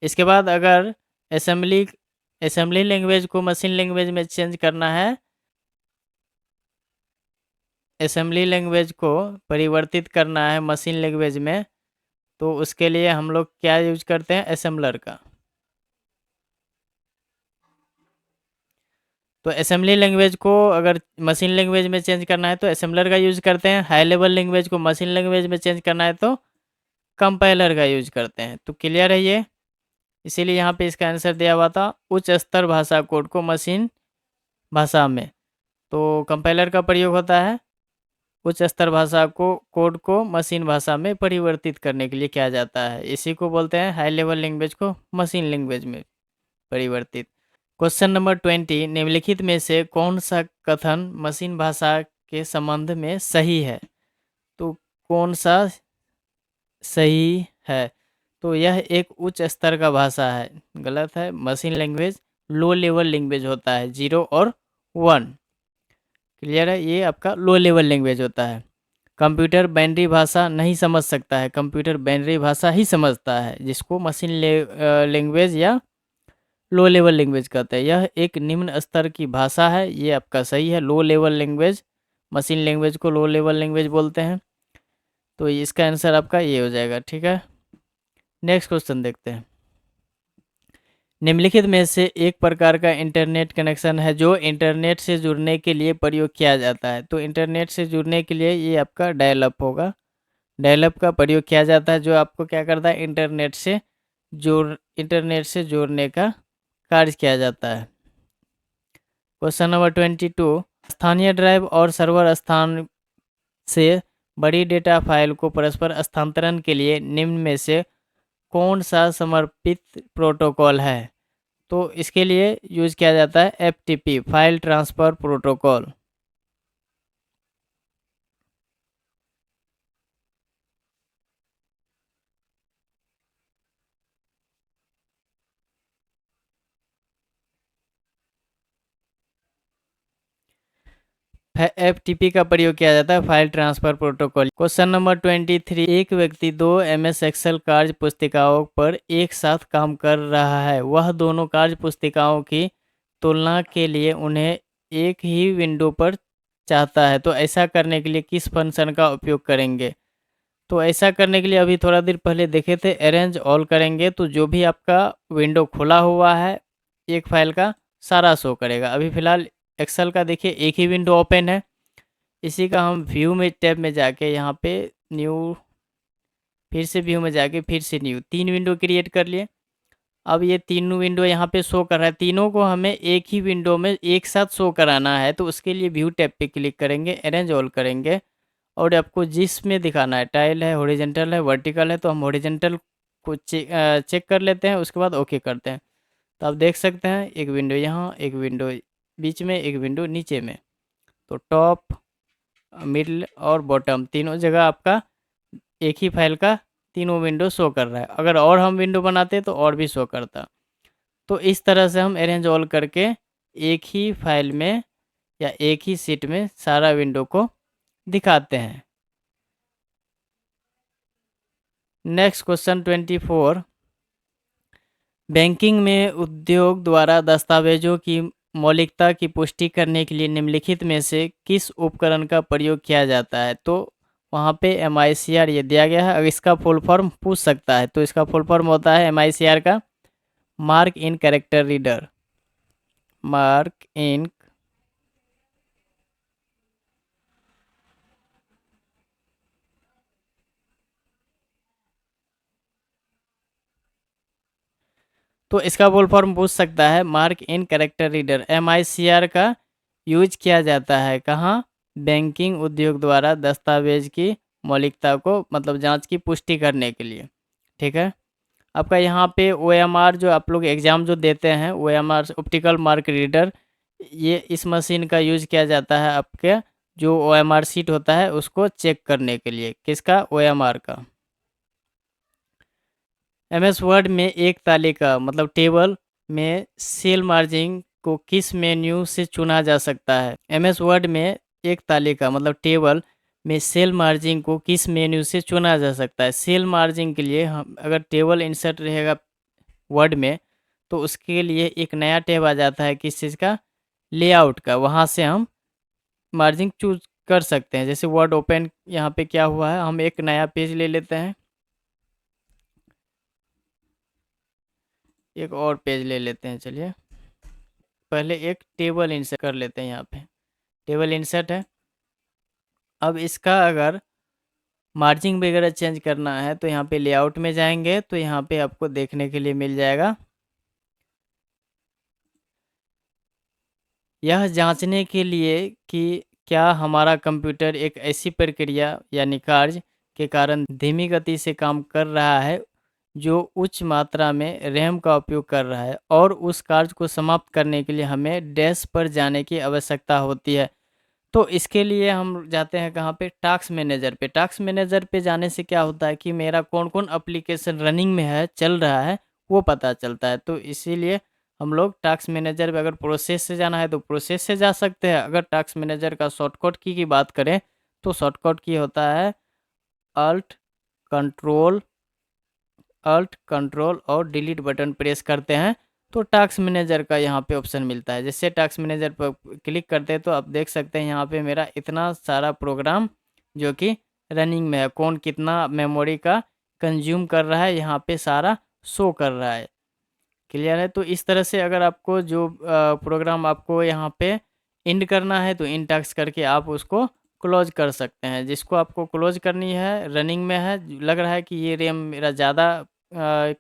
इसके बाद अगर असेंबली लैंग्वेज को मशीन लैंग्वेज में चेंज करना है, असेंबली लैंग्वेज को परिवर्तित करना है मशीन लैंग्वेज में, तो उसके लिए हम लोग क्या यूज करते हैं, असेंबलर का। तो असेंबली लैंग्वेज को अगर मशीन लैंग्वेज में चेंज करना है तो असेंबलर का यूज करते हैं, हाई लेवल लैंग्वेज को मशीन लैंग्वेज में चेंज करना है तो कंपाइलर का यूज करते हैं। तो क्लियर है ये, इसीलिए यहाँ पे इसका आंसर दिया हुआ था उच्च स्तर भाषा कोड को मशीन भाषा में। तो कंपाइलर का प्रयोग होता है उच्च स्तर भाषा को कोड को मशीन भाषा में परिवर्तित करने के लिए किया जाता है, इसी को बोलते हैं हाई लेवल लैंग्वेज को मशीन लैंग्वेज में परिवर्तित। क्वेश्चन नंबर 20, निम्नलिखित में से कौन सा कथन मशीन भाषा के संबंध में सही है। तो कौन सा सही है, तो यह एक उच्च स्तर का भाषा है, गलत है। Machine language low level language होता है, 0 और 1, क्लियर है, ये आपका लो लेवल लैंग्वेज होता है। कंप्यूटर बाइनरी भाषा नहीं समझ सकता है, कंप्यूटर बाइनरी भाषा ही समझता है, जिसको मशीन लैंग्वेज या लो लेवल लैंग्वेज कहते हैं। यह एक निम्न स्तर की भाषा है, ये आपका सही है, low level language, machine language को लो लेवल लैंग्वेज बोलते हैं। तो इसका आंसर आपका ये हो जाएगा, ठीक है। नेक्स्ट क्वेश्चन देखते हैं। निम्नलिखित में से एक प्रकार का इंटरनेट कनेक्शन है जो इंटरनेट से जुड़ने के लिए प्रयोग किया जाता है। तो इंटरनेट से जुड़ने के लिए ये आपका डायल अप होगा, डायल अप का प्रयोग किया जाता है, जो आपको क्या करता है, इंटरनेट से जोड़ने का कार्य किया जाता है। क्वेश्चन नंबर 22, स्थानीय ड्राइव और सर्वर स्थान से बड़ी डेटा फाइल को परस्पर स्थानांतरण के लिए निम्न में से कौन सा समर्पित प्रोटोकॉल है। तो इसके लिए यूज किया जाता है FTP, file transfer protocol. FTP का प्रयोग किया जाता है, file transfer protocol. Question number 23, एक व्यक्ति 2 MS एक्सेल कार्य पुस्तिकाओं पर एक साथ काम कर रहा है, वह दोनों कार्य पुस्तिकाओं की तुलना के लिए उन्हें एक ही विंडो पर चाहता है। तो ऐसा करने के लिए किस फंक्शन का उपयोग करेंगे। तो ऐसा करने के लिए अभी थोड़ा देर पहले देखे थे, अरेंज ऑल करेंगे तो जो भी आपका विंडो खुला हुआ है एक फाइल का सारा शो करेगा। अभी फ़िलहाल एक्सेल का देखिए एक ही विंडो ओपन है, इसी का हम व्यू में टैब में जाके यहाँ पे न्यू, फिर से व्यू में जाके फिर से न्यू, 3 विंडो क्रिएट कर लिए। अब ये तीनों विंडो यहाँ पे शो कर रहा है, तीनों को हमें एक ही विंडो में एक साथ शो कराना है। तो उसके लिए व्यू टैब पे क्लिक करेंगे, अरेंज ऑल करेंगे और आपको जिसमें दिखाना है, टाइल है, हॉरिजॉन्टल है, वर्टिकल है, तो हम हॉरिजॉन्टल को चेक कर लेते हैं, उसके बाद ओके करते हैं। तो आप देख सकते हैं एक विंडो यहाँ, एक विंडो बीच में, एक विंडो नीचे में। तो टॉप, मिडल और बॉटम तीनों जगह आपका एक ही फाइल का तीनों विंडो शो कर रहा है। अगर और हम विंडो बनाते तो और भी शो करता। तो इस तरह से हम अरेंज ऑल करके एक ही फाइल में या एक ही शीट में सारा विंडो को दिखाते हैं। नेक्स्ट क्वेश्चन 24, बैंकिंग में उद्योग द्वारा दस्तावेजों की मौलिकता की पुष्टि करने के लिए निम्नलिखित में से किस उपकरण का प्रयोग किया जाता है? तो वहाँ पे MICR ये दिया गया है। अगर इसका फुल फॉर्म पूछ सकता है तो इसका फुल फॉर्म होता है MICR का mark in character reader. Mark in तो इसका फुल फॉर्म पूछ सकता है mark in character reader. MICR का यूज किया जाता है कहाँ? बैंकिंग उद्योग द्वारा दस्तावेज की मौलिकता को मतलब जांच की पुष्टि करने के लिए। ठीक है। आपका यहाँ पे OMR जो आप लोग एग्ज़ाम जो देते हैं OMR ऑप्टिकल मार्क रीडर, ये इस मशीन का यूज किया जाता है आपके जो OMR शीट होता है उसको चेक करने के लिए। किसका? OMR का। MS वर्ड में एक तालिका मतलब टेबल में सेल मार्जिन को किस मेन्यू से चुना जा सकता है? MS वर्ड में एक तालिका मतलब टेबल में सेल मार्जिन को किस मेन्यू से चुना जा सकता है? सेल मार्जिन के लिए हम अगर टेबल इंसर्ट रहेगा वर्ड में तो उसके लिए एक नया टैब आ जाता है किस चीज़ का? लेआउट का। वहाँ से हम मार्जिन चूज कर सकते हैं। जैसे वर्ड ओपन यहाँ पे क्या हुआ है, हम एक नया पेज ले लेते हैं, एक और पेज ले लेते हैं। चलिए पहले एक टेबल इंसर्ट कर लेते हैं। यहाँ पे टेबल इंसर्ट है। अब इसका अगर मार्जिन वगैरह चेंज करना है तो यहाँ पे लेआउट में जाएंगे तो यहाँ पे आपको देखने के लिए मिल जाएगा। यह जांचने के लिए कि क्या हमारा कंप्यूटर एक ऐसी प्रक्रिया यानी कार्य के कारण धीमी गति से काम कर रहा है जो उच्च मात्रा में रैम का उपयोग कर रहा है और उस कार्य को समाप्त करने के लिए हमें डैश पर जाने की आवश्यकता होती है। तो इसके लिए हम जाते हैं कहाँ पे? टास्क मैनेजर पे। टास्क मैनेजर पे जाने से क्या होता है कि मेरा कौन कौन एप्लीकेशन रनिंग में है, चल रहा है, वो पता चलता है। तो इसीलिए हम लोग टास्क मैनेजर पे अगर प्रोसेस से जाना है तो प्रोसेस से जा सकते हैं। अगर टास्क मैनेजर का शॉर्टकट की बात करें तो शॉर्टकट की होता है अल्ट कंट्रोल और डिलीट बटन प्रेस करते हैं तो टास्क मैनेजर का यहाँ पे ऑप्शन मिलता है। जैसे टास्क मैनेजर पर क्लिक करते हैं तो आप देख सकते हैं यहाँ पे मेरा इतना सारा प्रोग्राम जो कि रनिंग में है, कौन कितना मेमोरी का कंज्यूम कर रहा है यहाँ पे सारा शो कर रहा है। क्लियर है? तो इस तरह से अगर आपको जो प्रोग्राम आपको यहाँ पे इंड करना है तो इन टास्क करके आप उसको क्लोज कर सकते हैं। जिसको आपको क्लोज करनी है, रनिंग में है, लग रहा है कि ये रैम मेरा ज़्यादा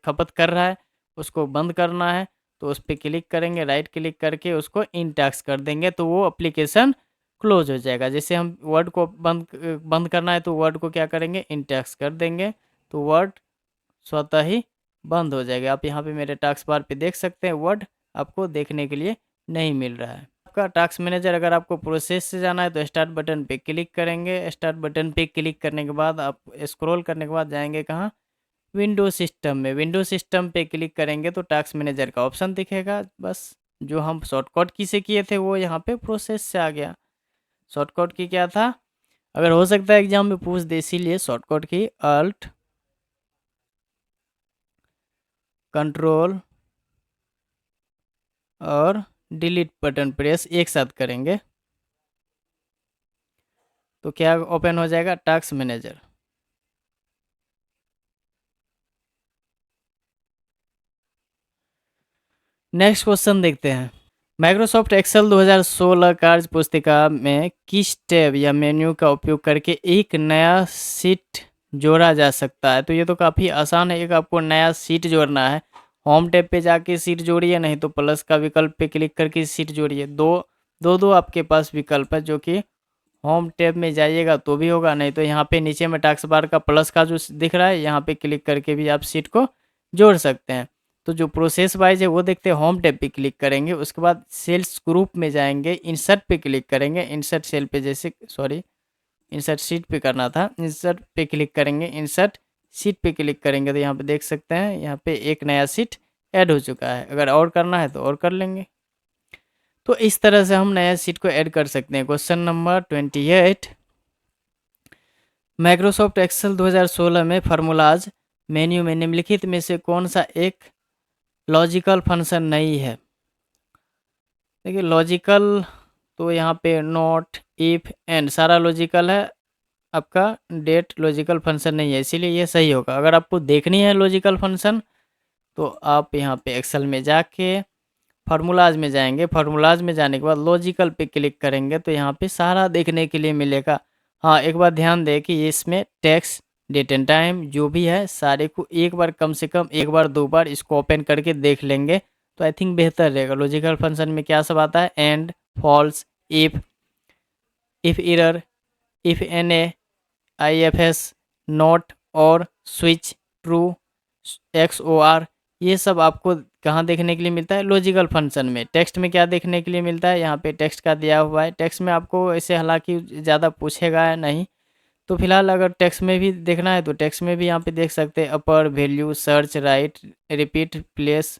खपत कर रहा है, उसको बंद करना है तो उस पर क्लिक करेंगे, राइट क्लिक करके उसको इन टास्क कर देंगे तो वो एप्लीकेशन क्लोज हो जाएगा। जैसे हम वर्ड को बंद करना है तो वर्ड को क्या करेंगे? इन टास्क कर देंगे तो वर्ड स्वतः ही बंद हो जाएगा। आप यहाँ पे मेरे टास्क बार पे देख सकते हैं वर्ड आपको देखने के लिए नहीं मिल रहा है। आपका टास्क मैनेजर अगर आपको प्रोसेस से जाना है तो स्टार्ट बटन पे क्लिक करेंगे। स्टार्ट बटन पे क्लिक करने के बाद आप स्क्रॉल करने के बाद जाएंगे कहाँ? विंडो सिस्टम में। विंडो सिस्टम पे क्लिक करेंगे तो टास्क मैनेजर का ऑप्शन दिखेगा। बस जो हम शॉर्टकट की से किए थे वो यहाँ पे प्रोसेस से आ गया। शॉर्टकट की क्या था? अगर हो सकता है एग्जाम में पूछ दे, इसीलिए शॉर्टकट की अल्ट कंट्रोल और डिलीट बटन प्रेस एक साथ करेंगे तो क्या ओपन हो जाएगा? Task manager. नेक्स्ट क्वेश्चन देखते हैं। माइक्रोसॉफ्ट एक्सेल 2016 कार्य पुस्तिका में किस टैब या मेन्यू का उपयोग करके एक नया सीट जोड़ा जा सकता है? तो ये तो काफ़ी आसान है। एक आपको नया सीट जोड़ना है, होम टैब पे जाके सीट जोड़िए, नहीं तो प्लस का विकल्प पे क्लिक करके सीट जोड़िए। दो आपके पास विकल्प है जो कि होम टैब में जाइएगा तो भी होगा, नहीं तो यहाँ पे नीचे में टास्क बार का प्लस का जो दिख रहा है यहाँ पे क्लिक करके भी आप सीट को जोड़ सकते हैं। तो जो प्रोसेस वाइज है वो देखते हैं। होम टैब पे क्लिक करेंगे, उसके बाद सेल्स ग्रुप में जाएंगे, इंसर्ट पे क्लिक करेंगे, इंसर्ट सेल पे जैसे इंसर्ट शीट पे करना था, इंसर्ट पे क्लिक करेंगे, इंसर्ट शीट पे क्लिक करेंगे तो यहाँ पे देख सकते हैं यहाँ पे एक नया शीट ऐड हो चुका है। अगर और करना है तो और कर लेंगे। तो इस तरह से हम नया शीट को ऐड कर सकते हैं। क्वेश्चन नंबर 28, माइक्रोसॉफ्ट एक्सेल 2016 में फार्मूलाज मेन्यू में निम्नलिखित में से कौन सा एक लॉजिकल फंक्शन नहीं है। देखिए लॉजिकल तो यहाँ पे नॉट, इफ, एंड सारा लॉजिकल है, आपका डेट लॉजिकल फंक्शन नहीं है, इसीलिए ये सही होगा। अगर आपको देखनी है लॉजिकल फंक्शन तो आप यहाँ पे एक्सेल में जाके फार्मूलाज में जाएंगे, फार्मूलाज में जाने के बाद लॉजिकल पे क्लिक करेंगे तो यहाँ पे सारा देखने के लिए मिलेगा। हाँ, एक बार ध्यान दें कि इसमें टेक्स्ट, डेट एंड टाइम जो भी है सारे को एक बार, कम से कम एक बार 2 बार इसको ओपन करके देख लेंगे तो आई थिंक बेहतर रहेगा। लॉजिकल फंक्शन में क्या सब आता है, and, false, if error, if N A, IFS, not, और स्विच, ट्रू, XOR, ये सब आपको कहाँ देखने के लिए मिलता है, लॉजिकल फंक्शन में। टेक्स्ट में क्या देखने के लिए मिलता है, यहाँ पे टेक्स्ट का दिया हुआ है। टेक्स्ट में आपको ऐसे हालांकि ज़्यादा पूछेगा नहीं, तो फिलहाल अगर टेक्स्ट में भी देखना है तो टेक्स्ट में भी यहाँ पे देख सकते हैं, upper, value, search, right, repeat, place,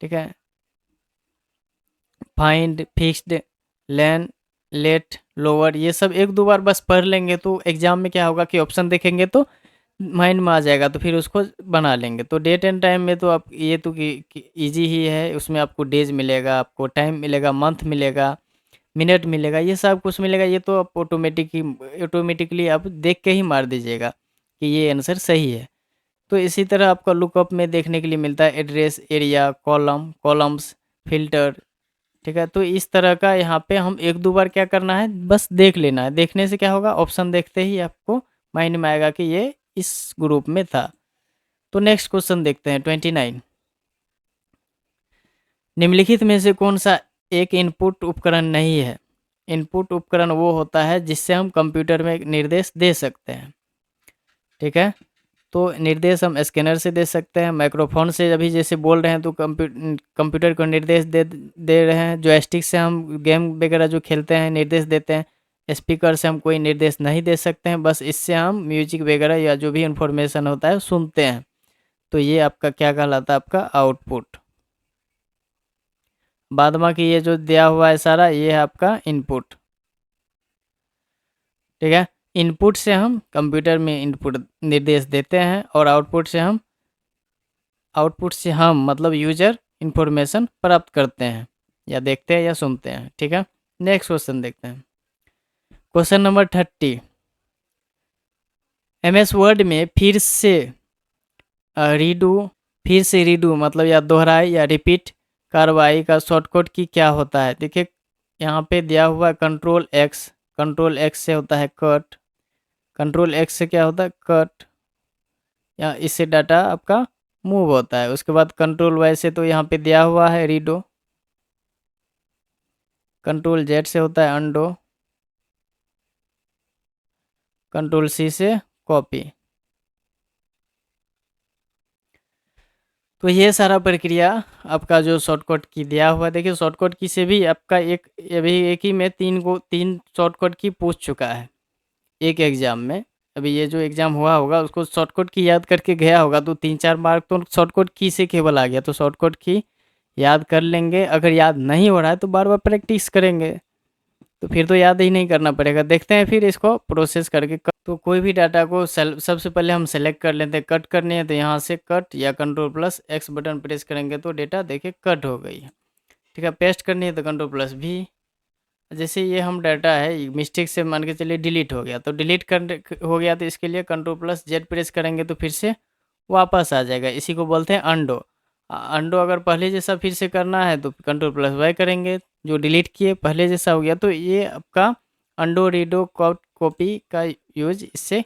ठीक है, find, fixed, len, left, lower, ये सब 1-2 बार बस पढ़ लेंगे तो एग्जाम में क्या होगा कि ऑप्शन देखेंगे तो माइंड में आ जाएगा, तो फिर उसको बना लेंगे। तो डेट एंड टाइम में तो आप ये तो कि ईजी ही है, उसमें आपको डेज मिलेगा, आपको टाइम मिलेगा, मंथ मिलेगा, मिनट मिलेगा, ये सब कुछ मिलेगा। ये तो आप ऑटोमेटिकली आप देख के ही मार दीजिएगा कि ये आंसर सही है। तो इसी तरह आपका लुकअप में देखने के लिए मिलता है एड्रेस, एरिया, कॉलम्स, फिल्टर, ठीक है। तो इस तरह का यहाँ पे हम 1-2 बार क्या करना है, बस देख लेना है। देखने से क्या होगा, ऑप्शन देखते ही आपको माइंड में आएगा कि ये इस ग्रुप में था। तो नेक्स्ट क्वेश्चन देखते हैं 29, निम्नलिखित में से कौन सा एक इनपुट उपकरण नहीं है। इनपुट उपकरण वो होता है जिससे हम कंप्यूटर में निर्देश दे सकते हैं, ठीक है। तो निर्देश हम स्कैनर से दे सकते हैं, माइक्रोफोन से अभी जैसे बोल रहे हैं तो कंप्यूटर को निर्देश दे रहे हैं, जॉयस्टिक से हम गेम वगैरह जो खेलते हैं निर्देश देते हैं, स्पीकर से हम कोई निर्देश नहीं दे सकते हैं, बस इससे हम म्यूजिक वगैरह या जो भी इंफॉर्मेशन होता है सुनते हैं। तो ये आपका क्या कहलाता है, आपका आउटपुट। बाद बाकी ये जो दिया हुआ है सारा ये है आपका इनपुट, ठीक है। इनपुट से हम कंप्यूटर में इनपुट निर्देश देते हैं और आउटपुट से हम मतलब यूजर इंफॉर्मेशन प्राप्त करते हैं, या देखते हैं या सुनते हैं, ठीक है। नेक्स्ट क्वेश्चन देखते हैं, क्वेश्चन नंबर 30, MS वर्ड में फिर से रीडू मतलब या दोहराई या रिपीट कार्रवाई का शॉर्टकट की क्या होता है। देखिए यहाँ पे दिया हुआ है कंट्रोल एक्स से होता है कट, कंट्रोल एक्स से क्या होता है कट, या इससे डाटा आपका मूव होता है। उसके बाद कंट्रोल वाई से तो यहाँ पे दिया हुआ है रीडो, कंट्रोल जेड से होता है अंडो, कंट्रोल सी से कॉपी। तो ये सारा प्रक्रिया आपका जो शॉर्टकट की दिया हुआ है। देखिए शॉर्टकट की से भी आपका अभी एक ही में तीन शॉर्टकट की पूछ चुका है एक एग्ज़ाम में। अभी ये जो एग्ज़ाम हुआ होगा उसको शॉर्टकट की याद करके गया होगा तो 3-4 मार्क तो शॉर्टकट की से केवल आ गया। तो शॉर्टकट की याद कर लेंगे, अगर याद नहीं हो रहा है तो बार बार प्रैक्टिस करेंगे, तो फिर तो याद ही नहीं करना पड़ेगा। देखते हैं फिर इसको प्रोसेस करके। तो कोई भी डाटा को सबसे पहले हम सेलेक्ट कर लेते हैं, कट करनी है तो यहाँ से कट या कंट्रोल+X बटन प्रेस करेंगे तो डेटा देखिए कट हो गई है, ठीक है। पेस्ट करनी है तो कंट्रोल+V। जैसे ये हम डाटा है मिस्टेक से मान के चलिए डिलीट हो गया, तो डिलीट कर हो गया तो इसके लिए कंट्रोल+Z प्रेस करेंगे तो फिर से वापस आ जाएगा। इसी को बोलते हैं अंडो। अंडो अगर पहले जैसा फिर से करना है तो कंट्रोल+Y करेंगे, जो डिलीट किए पहले जैसा हो गया। तो ये आपका अंडो, रीडो, कॉपी का यूज इससे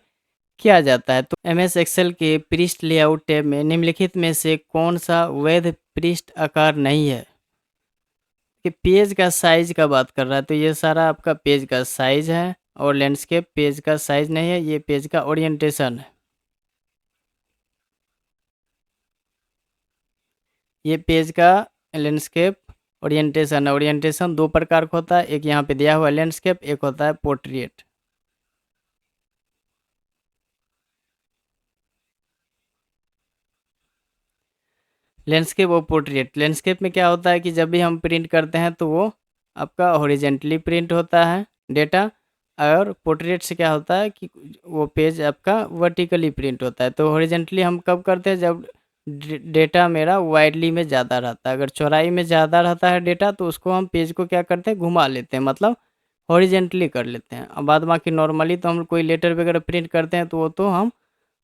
किया जाता है। तो MS एक्सेल के पृष्ठ लेआउट टैब में निम्नलिखित में से कौन सा वैध पृष्ठ आकार नहीं है। कि पेज का साइज का बात कर रहा है तो ये सारा आपका पेज का साइज है, और लैंडस्केप पेज का साइज नहीं है, ये पेज का ओरिएंटेशन है। ये पेज का लैंडस्केप ओरिएंटेशन है। ओरिएंटेशन 2 प्रकार का होता है, एक यहाँ पे दिया हुआ लैंडस्केप, एक होता है पोर्ट्रेट। लैंडस्केप और पोर्ट्रेट। लैंडस्केप में क्या होता है कि जब भी हम प्रिंट करते हैं तो वो आपका हॉरिजेंटली प्रिंट होता है डेटा, और पोर्ट्रेट से क्या होता है कि वो पेज आपका वर्टिकली प्रिंट होता है। तो हॉरिजेंटली हम कब करते हैं, जब डेटा मेरा वाइडली में ज़्यादा रहता है। अगर चौड़ाई में ज़्यादा रहता है डेटा तो उसको हम पेज को क्या करते हैं, घुमा लेते हैं, मतलब हॉरिजेंटली कर लेते हैं। अब बाद बाकी नॉर्मली तो हम कोई लेटर वगैरह प्रिंट करते हैं तो वो तो हम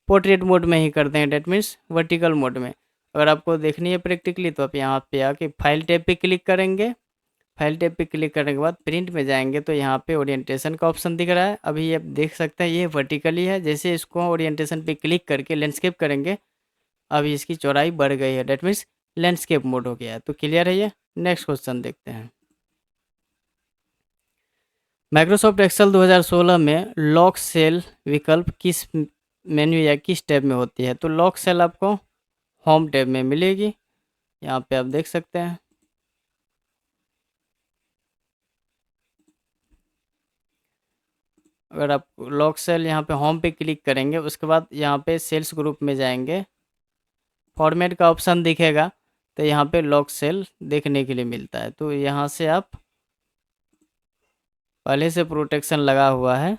पोर्ट्रेट मोड में ही करते हैं, डेट मीन्स वर्टिकल मोड में। अगर आपको देखनी है प्रैक्टिकली तो आप यहाँ पे आके फाइल टैब पे क्लिक करेंगे। फाइल टैब पे क्लिक करने के बाद प्रिंट में जाएंगे तो यहाँ पे ओरिएंटेशन का ऑप्शन दिख रहा है। अभी आप देख सकते हैं ये वर्टिकली है, जैसे इसको ओरिएंटेशन पे क्लिक करके लैंडस्केप करेंगे अभी इसकी चौड़ाई बढ़ गई है, डेट मीन्स लैंडस्केप मोड हो गया है। तो क्लियर है ये। नेक्स्ट क्वेश्चन देखते हैं। माइक्रोसॉफ्ट एक्सेल 2016 में लॉक सेल विकल्प किस मेन्यू या किस टैब में होती है? तो लॉक सेल आपको होम टैब में मिलेगी, यहाँ पे आप देख सकते हैं। अगर आप लॉक सेल यहाँ पे होम पे क्लिक करेंगे, उसके बाद यहाँ पे सेल्स ग्रुप में जाएंगे, फॉर्मेट का ऑप्शन दिखेगा तो यहाँ पे लॉक सेल देखने के लिए मिलता है। तो यहाँ से आप पहले से प्रोटेक्शन लगा हुआ है,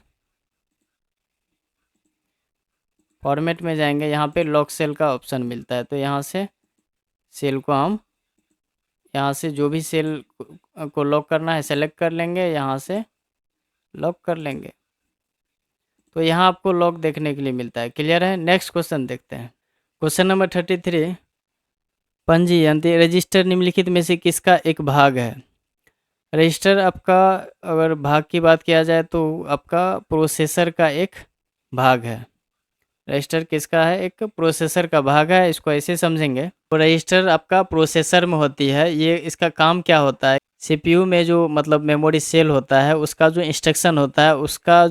फॉर्मेट में जाएंगे, यहाँ पे लॉक सेल का ऑप्शन मिलता है। तो यहाँ से सेल को हम यहाँ से जो भी सेल को लॉक करना है सेलेक्ट कर लेंगे, यहाँ से लॉक कर लेंगे तो यहाँ आपको लॉक देखने के लिए मिलता है। क्लियर है। नेक्स्ट क्वेश्चन देखते हैं। क्वेश्चन नंबर 33, पंजीयन रजिस्टर निम्नलिखित में से किसका एक भाग है? रजिस्टर आपका, अगर भाग की बात किया जाए तो आपका प्रोसेसर का एक भाग है। रजिस्टर किसका है? एक प्रोसेसर का भाग है। इसको ऐसे समझेंगे, तो रजिस्टर आपका प्रोसेसर में होती है। ये इसका काम क्या होता है, सीपीयू में जो मतलब मेमोरी सेल होता है उसका जो इंस्ट्रक्शन होता है, उसका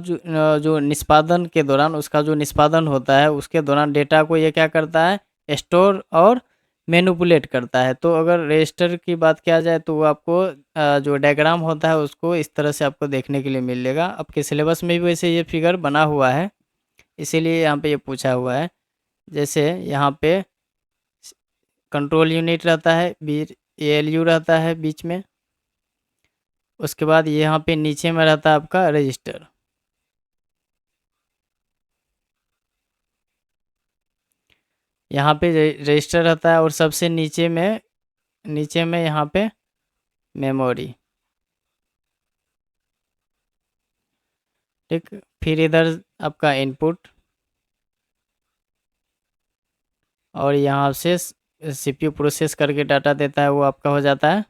जो निष्पादन के दौरान, उसका जो निष्पादन होता है उसके दौरान डेटा को ये क्या करता है, स्टोर और मैनिपुलेट करता है। तो अगर रजिस्टर की बात किया जाए तो वो आपको जो डायग्राम होता है उसको इस तरह से आपको देखने के लिए मिलेगा। आपके सिलेबस में भी वैसे ये फिगर बना हुआ है, इसीलिए यहाँ पे ये पूछा हुआ है। जैसे यहाँ पे कंट्रोल यूनिट रहता है, ALU रहता है बीच में, उसके बाद यहाँ पे नीचे में रहता है आपका रजिस्टर। यहाँ पे रजिस्टर रहता है और सबसे नीचे में यहाँ पे मेमोरी। ठीक, फिर इधर आपका इनपुट और यहाँ से सीपीयू प्रोसेस करके डाटा देता है, वो आपका हो जाता है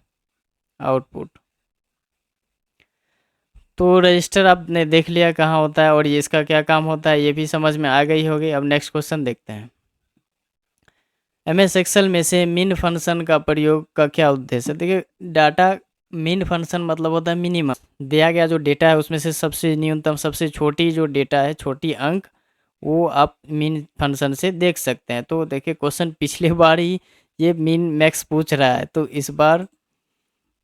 आउटपुट। तो रजिस्टर आपने देख लिया कहाँ होता है और ये इसका क्या काम होता है, ये भी समझ में आ गई होगी। अब नेक्स्ट क्वेश्चन देखते हैं। MS एक्सेल में से मिन फंक्शन का प्रयोग का क्या उद्देश्य है? देखिए, डाटा मिन फंक्शन मतलब होता है मिनिमम, दिया गया जो डेटा है उसमें से सबसे न्यूनतम, सबसे छोटी जो डेटा है, छोटी अंक, वो आप मिन फंक्शन से देख सकते हैं। तो देखिए क्वेश्चन पिछले बार ही ये मिन मैक्स पूछ रहा है, तो इस बार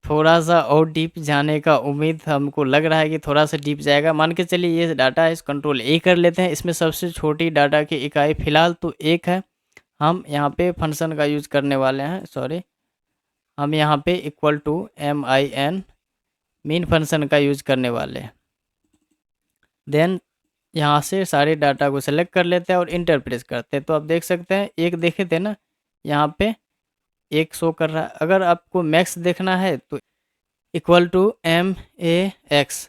थोड़ा सा और डीप जाने का उम्मीद हमको लग रहा है कि थोड़ा सा डीप जाएगा। मान के चलिए ये डाटा है, इस कंट्रोल A कर लेते हैं। इसमें सबसे छोटी डाटा की इकाई फिलहाल तो 1 है। हम यहाँ पे फंक्शन का यूज करने वाले हैं, सॉरी, हम यहाँ पे equal to MIN min function का यूज करने वाले हैं। देन यहाँ से सारे डाटा को सेलेक्ट कर लेते हैं और इंटर प्रेस करते हैं। तो आप देख सकते हैं एक देखे थे ना, यहाँ पे एक शो कर रहा है। अगर आपको मैक्स देखना है तो equal to MAX,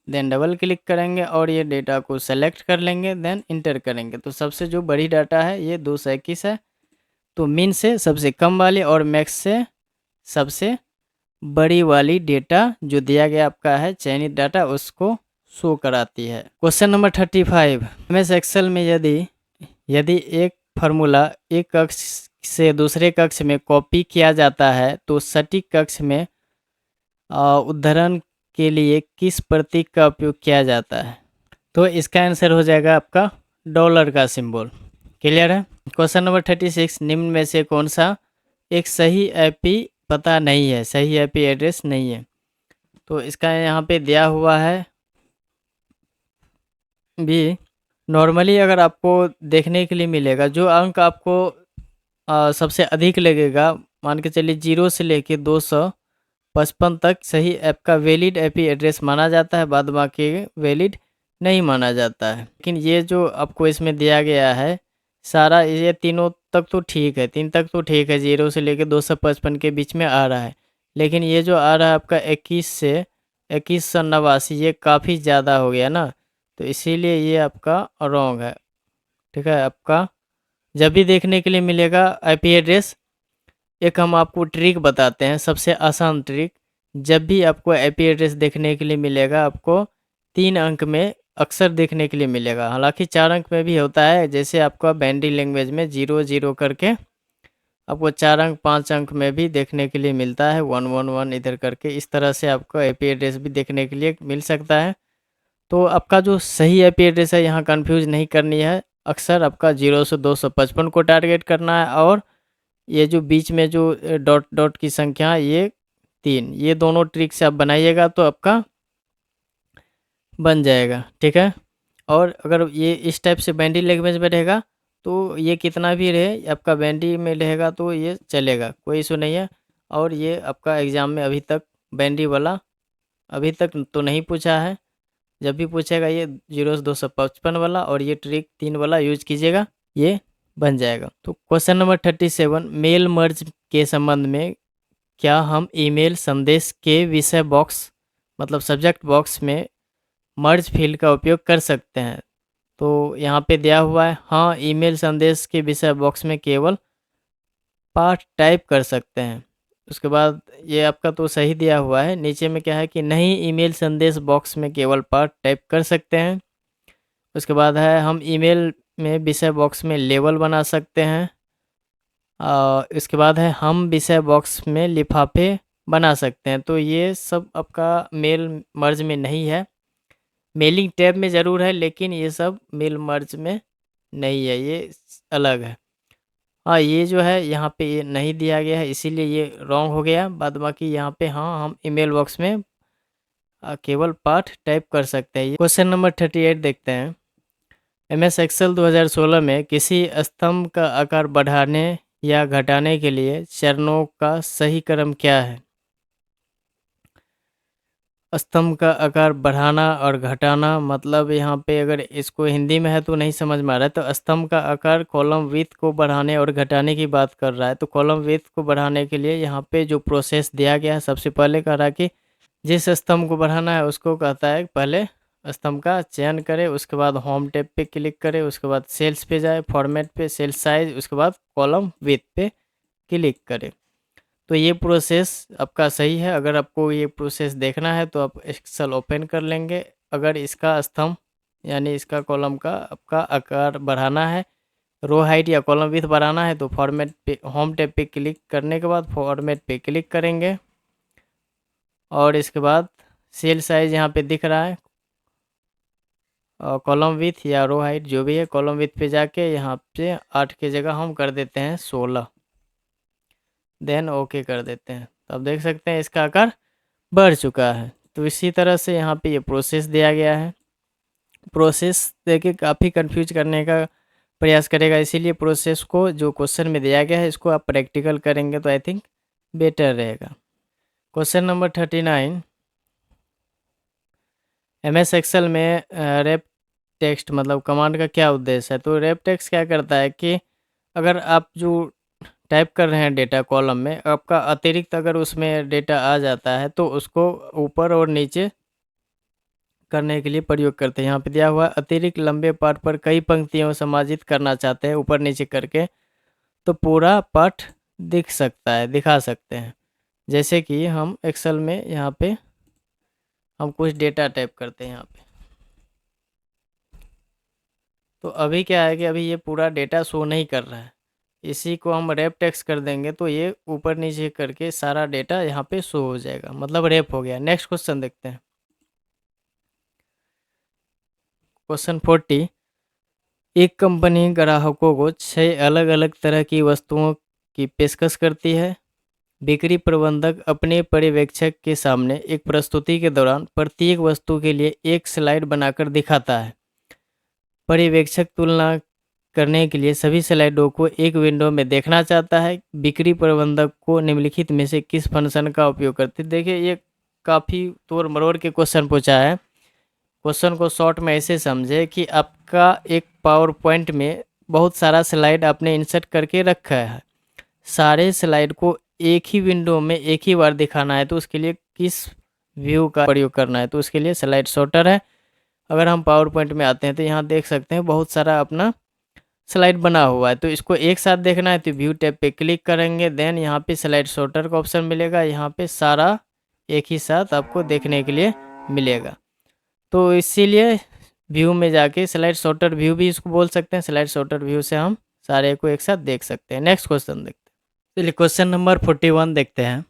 then double click करेंगे और ये डेटा को सेलेक्ट कर लेंगे, देन इंटर करेंगे। तो सबसे जो बड़ी डाटा है ये 221 है। तो मिन से सबसे कम वाली और मैक्स से सबसे बड़ी वाली डेटा जो दिया गया आपका है चयनित डाटा, उसको शो कराती है। क्वेश्चन नंबर 35, MS एक्सेल में यदि एक फार्मूला एक कक्ष से दूसरे कक्ष में कॉपी किया जाता है तो सटीक कक्ष में उद्धरण के लिए किस प्रतीक का उपयोग किया जाता है? तो इसका आंसर हो जाएगा आपका डॉलर का सिंबल। क्लियर है। क्वेश्चन नंबर 36, निम्न में से कौन सा एक सही IP पता नहीं है, सही IP एड्रेस नहीं है? तो इसका यहाँ पे दिया हुआ है भी। नॉर्मली अगर आपको देखने के लिए मिलेगा जो अंक आपको सबसे अधिक लगेगा, मान के चलिए 0 से लेके 255 तक सही ऐप का वैलिड आईपी एड्रेस माना जाता है, बाद बाकी वैलिड नहीं माना जाता है। लेकिन ये जो आपको इसमें दिया गया है सारा, ये तीनों तक तो ठीक है, 3 तक तो ठीक है, 0 से लेके 255 के बीच में आ रहा है। लेकिन ये जो आ रहा है आपका 21 से 2189, ये काफ़ी ज़्यादा हो गया ना, तो इसीलिए ये आपका रॉन्ग है। ठीक है, आपका जब भी देखने के लिए मिलेगा आईपी एड्रेस, एक हम आपको ट्रिक बताते हैं, सबसे आसान ट्रिक। जब भी आपको आईपी एड्रेस देखने के लिए मिलेगा, आपको 3 अंक में अक्सर देखने के लिए मिलेगा, हालांकि 4 अंक में भी होता है, जैसे आपका बैंडी लैंग्वेज में 00 करके आपको 4 अंक 5 अंक में भी देखने के लिए मिलता है, 111 इधर करके, इस तरह से आपको आईपी एड्रेस भी देखने के लिए मिल सकता है। तो आपका जो सही आईपी एड्रेस है, यहाँ कन्फ्यूज नहीं करनी है, अक्सर आपका 0 से 255 को टारगेट करना है, और ये जो बीच में जो डॉट डॉट की संख्या है, ये 3, ये दोनों ट्रिक से आप बनाइएगा तो आपका बन जाएगा। ठीक है, और अगर ये इस टाइप से बैंडी लैंग्वेज में रहेगा तो ये कितना भी रहे आपका बैंडी में रहेगा तो ये चलेगा, कोई इशू नहीं है। और ये आपका एग्ज़ाम में अभी तक बैंडी वाला अभी तक तो नहीं पूछा है, जब भी पूछेगा ये 0 से 255 वाला और ये ट्रिक 3 वाला यूज कीजिएगा, ये बन जाएगा। तो क्वेश्चन नंबर 37, मेल मर्ज के संबंध में क्या हम ईमेल संदेश के विषय बॉक्स मतलब सब्जेक्ट बॉक्स में मर्ज फील्ड का उपयोग कर सकते हैं? तो यहाँ पे दिया हुआ है हाँ, ईमेल संदेश के विषय बॉक्स में केवल पाठ टाइप कर सकते हैं। उसके बाद ये आपका तो सही दिया हुआ है, नीचे में क्या है कि नहीं, ईमेल संदेश बॉक्स में केवल पाठ टाइप कर सकते हैं। उसके बाद है हम ईमेल में विषय बॉक्स में लेबल बना सकते हैं। इसके बाद है हम विषय बॉक्स में लिफाफे बना सकते हैं। तो ये सब आपका मेल मर्ज में नहीं है, मेलिंग टैब में ज़रूर है, लेकिन ये सब मेल मर्ज में नहीं है, ये अलग है। हाँ, ये जो है यहाँ पे ये नहीं दिया गया है, इसीलिए ये रॉन्ग हो गया। बाद बाकी यहाँ पे हाँ, हम ईमेल बॉक्स में केवल पाठ टाइप कर सकते हैं। क्वेश्चन नंबर 38 देखते हैं। MS एक्सेल 2016 में किसी स्तंभ का आकार बढ़ाने या घटाने के लिए चरणों का सही क्रम क्या है? स्तंभ का आकार बढ़ाना और घटाना, मतलब यहाँ पे अगर इसको हिंदी में है तो नहीं समझ में आ रहा है, तो स्तंभ का आकार कॉलम विड्थ को बढ़ाने और घटाने की बात कर रहा है। तो कॉलम विड्थ को बढ़ाने के लिए यहाँ पे जो प्रोसेस दिया गया है, सबसे पहले कह रहा है कि जिस स्तंभ को बढ़ाना है उसको कहता है पहले स्तंभ का चयन करें, उसके बाद होम टैब पे क्लिक करें, उसके बाद सेल्स पे जाए, फॉर्मेट पे, सेल साइज, उसके बाद कॉलम विड्थ पे क्लिक करें। तो ये प्रोसेस आपका सही है। अगर आपको ये प्रोसेस देखना है तो आप एक्सेल ओपन कर लेंगे। अगर इसका स्तंभ यानी इसका कॉलम का आपका आकार बढ़ाना है, रो हाइट या कॉलम विड्थ बढ़ाना है, तो फॉर्मेट पे होम टैब पे क्लिक करने के बाद फॉर्मेट पे क्लिक करेंगे, और इसके बाद सेल साइज यहाँ पे दिख रहा है, और कॉलम विड्थ या रो हाइट जो भी है, कॉलम विड्थ पे जाके यहाँ पे 8 की जगह हम कर देते हैं 16, देन ओके कर देते हैं। तो आप देख सकते हैं इसका आकार बढ़ चुका है। तो इसी तरह से यहाँ पे ये प्रोसेस दिया गया है, प्रोसेस देखिए काफ़ी कंफ्यूज करने का प्रयास करेगा, इसीलिए प्रोसेस को जो क्वेश्चन में दिया गया है इसको आप प्रैक्टिकल करेंगे तो आई थिंक बेटर रहेगा। क्वेश्चन नंबर 39, MS एक्सेल में रैप टेक्स्ट मतलब कमांड का क्या उद्देश्य है? तो रैप टेक्स्ट क्या करता है कि अगर आप जो टाइप कर रहे हैं डेटा कॉलम में, आपका अतिरिक्त अगर उसमें डेटा आ जाता है तो उसको ऊपर और नीचे करने के लिए प्रयोग करते हैं। यहाँ पे दिया हुआ अतिरिक्त लंबे पाठ पर कई पंक्तियों समाजित करना चाहते हैं ऊपर नीचे करके, तो पूरा पाठ दिखा सकते हैं। जैसे कि हम एक्सेल में यहाँ पे हम कुछ डेटा टाइप करते हैं यहाँ पे, तो अभी क्या है कि अभी ये पूरा डेटा शो नहीं कर रहा है, इसी को हम रैप टेक्स्ट कर देंगे तो ये ऊपर नीचे करके सारा डेटा यहाँ पे शो हो जाएगा, मतलब रैप हो गया। नेक्स्ट क्वेश्चन देखते हैं। क्वेश्चन 40, एक कंपनी ग्राहकों को 6 अलग अलग तरह की वस्तुओं की पेशकश करती है। बिक्री प्रबंधक अपने पर्यवेक्षक के सामने एक प्रस्तुति के दौरान प्रत्येक वस्तु के लिए एक स्लाइड बनाकर दिखाता है। पर्यवेक्षक तुलना करने के लिए सभी स्लाइडों को एक विंडो में देखना चाहता है, बिक्री प्रबंधक को निम्नलिखित में से किस फंक्शन का उपयोग करते हैं। देखिए ये काफ़ी तोड़ मरोड़ के क्वेश्चन पूछा है। क्वेश्चन को शॉर्ट में ऐसे समझे कि आपका एक पावर पॉइंट में बहुत सारा स्लाइड आपने इंसर्ट करके रखा है, सारे स्लाइड को एक ही विंडो में एक ही बार दिखाना है, तो उसके लिए किस व्यू का प्रयोग करना है, तो उसके लिए स्लाइड सॉर्टर है। अगर हम पावर पॉइंट में आते हैं तो यहाँ देख सकते हैं बहुत सारा अपना स्लाइड बना हुआ है, तो इसको एक साथ देखना है तो व्यू टैब पे क्लिक करेंगे, देन यहाँ पे स्लाइड सॉर्टर का ऑप्शन मिलेगा, यहाँ पे सारा एक ही साथ आपको देखने के लिए मिलेगा। तो इसीलिए व्यू में जाके स्लाइड सॉर्टर व्यू भी इसको बोल सकते हैं, स्लाइड सॉर्टर व्यू से हम सारे को एक साथ देख सकते हैं। नेक्स्ट क्वेश्चन देखते हैं। चलिए क्वेश्चन नंबर 41 देखते हैं।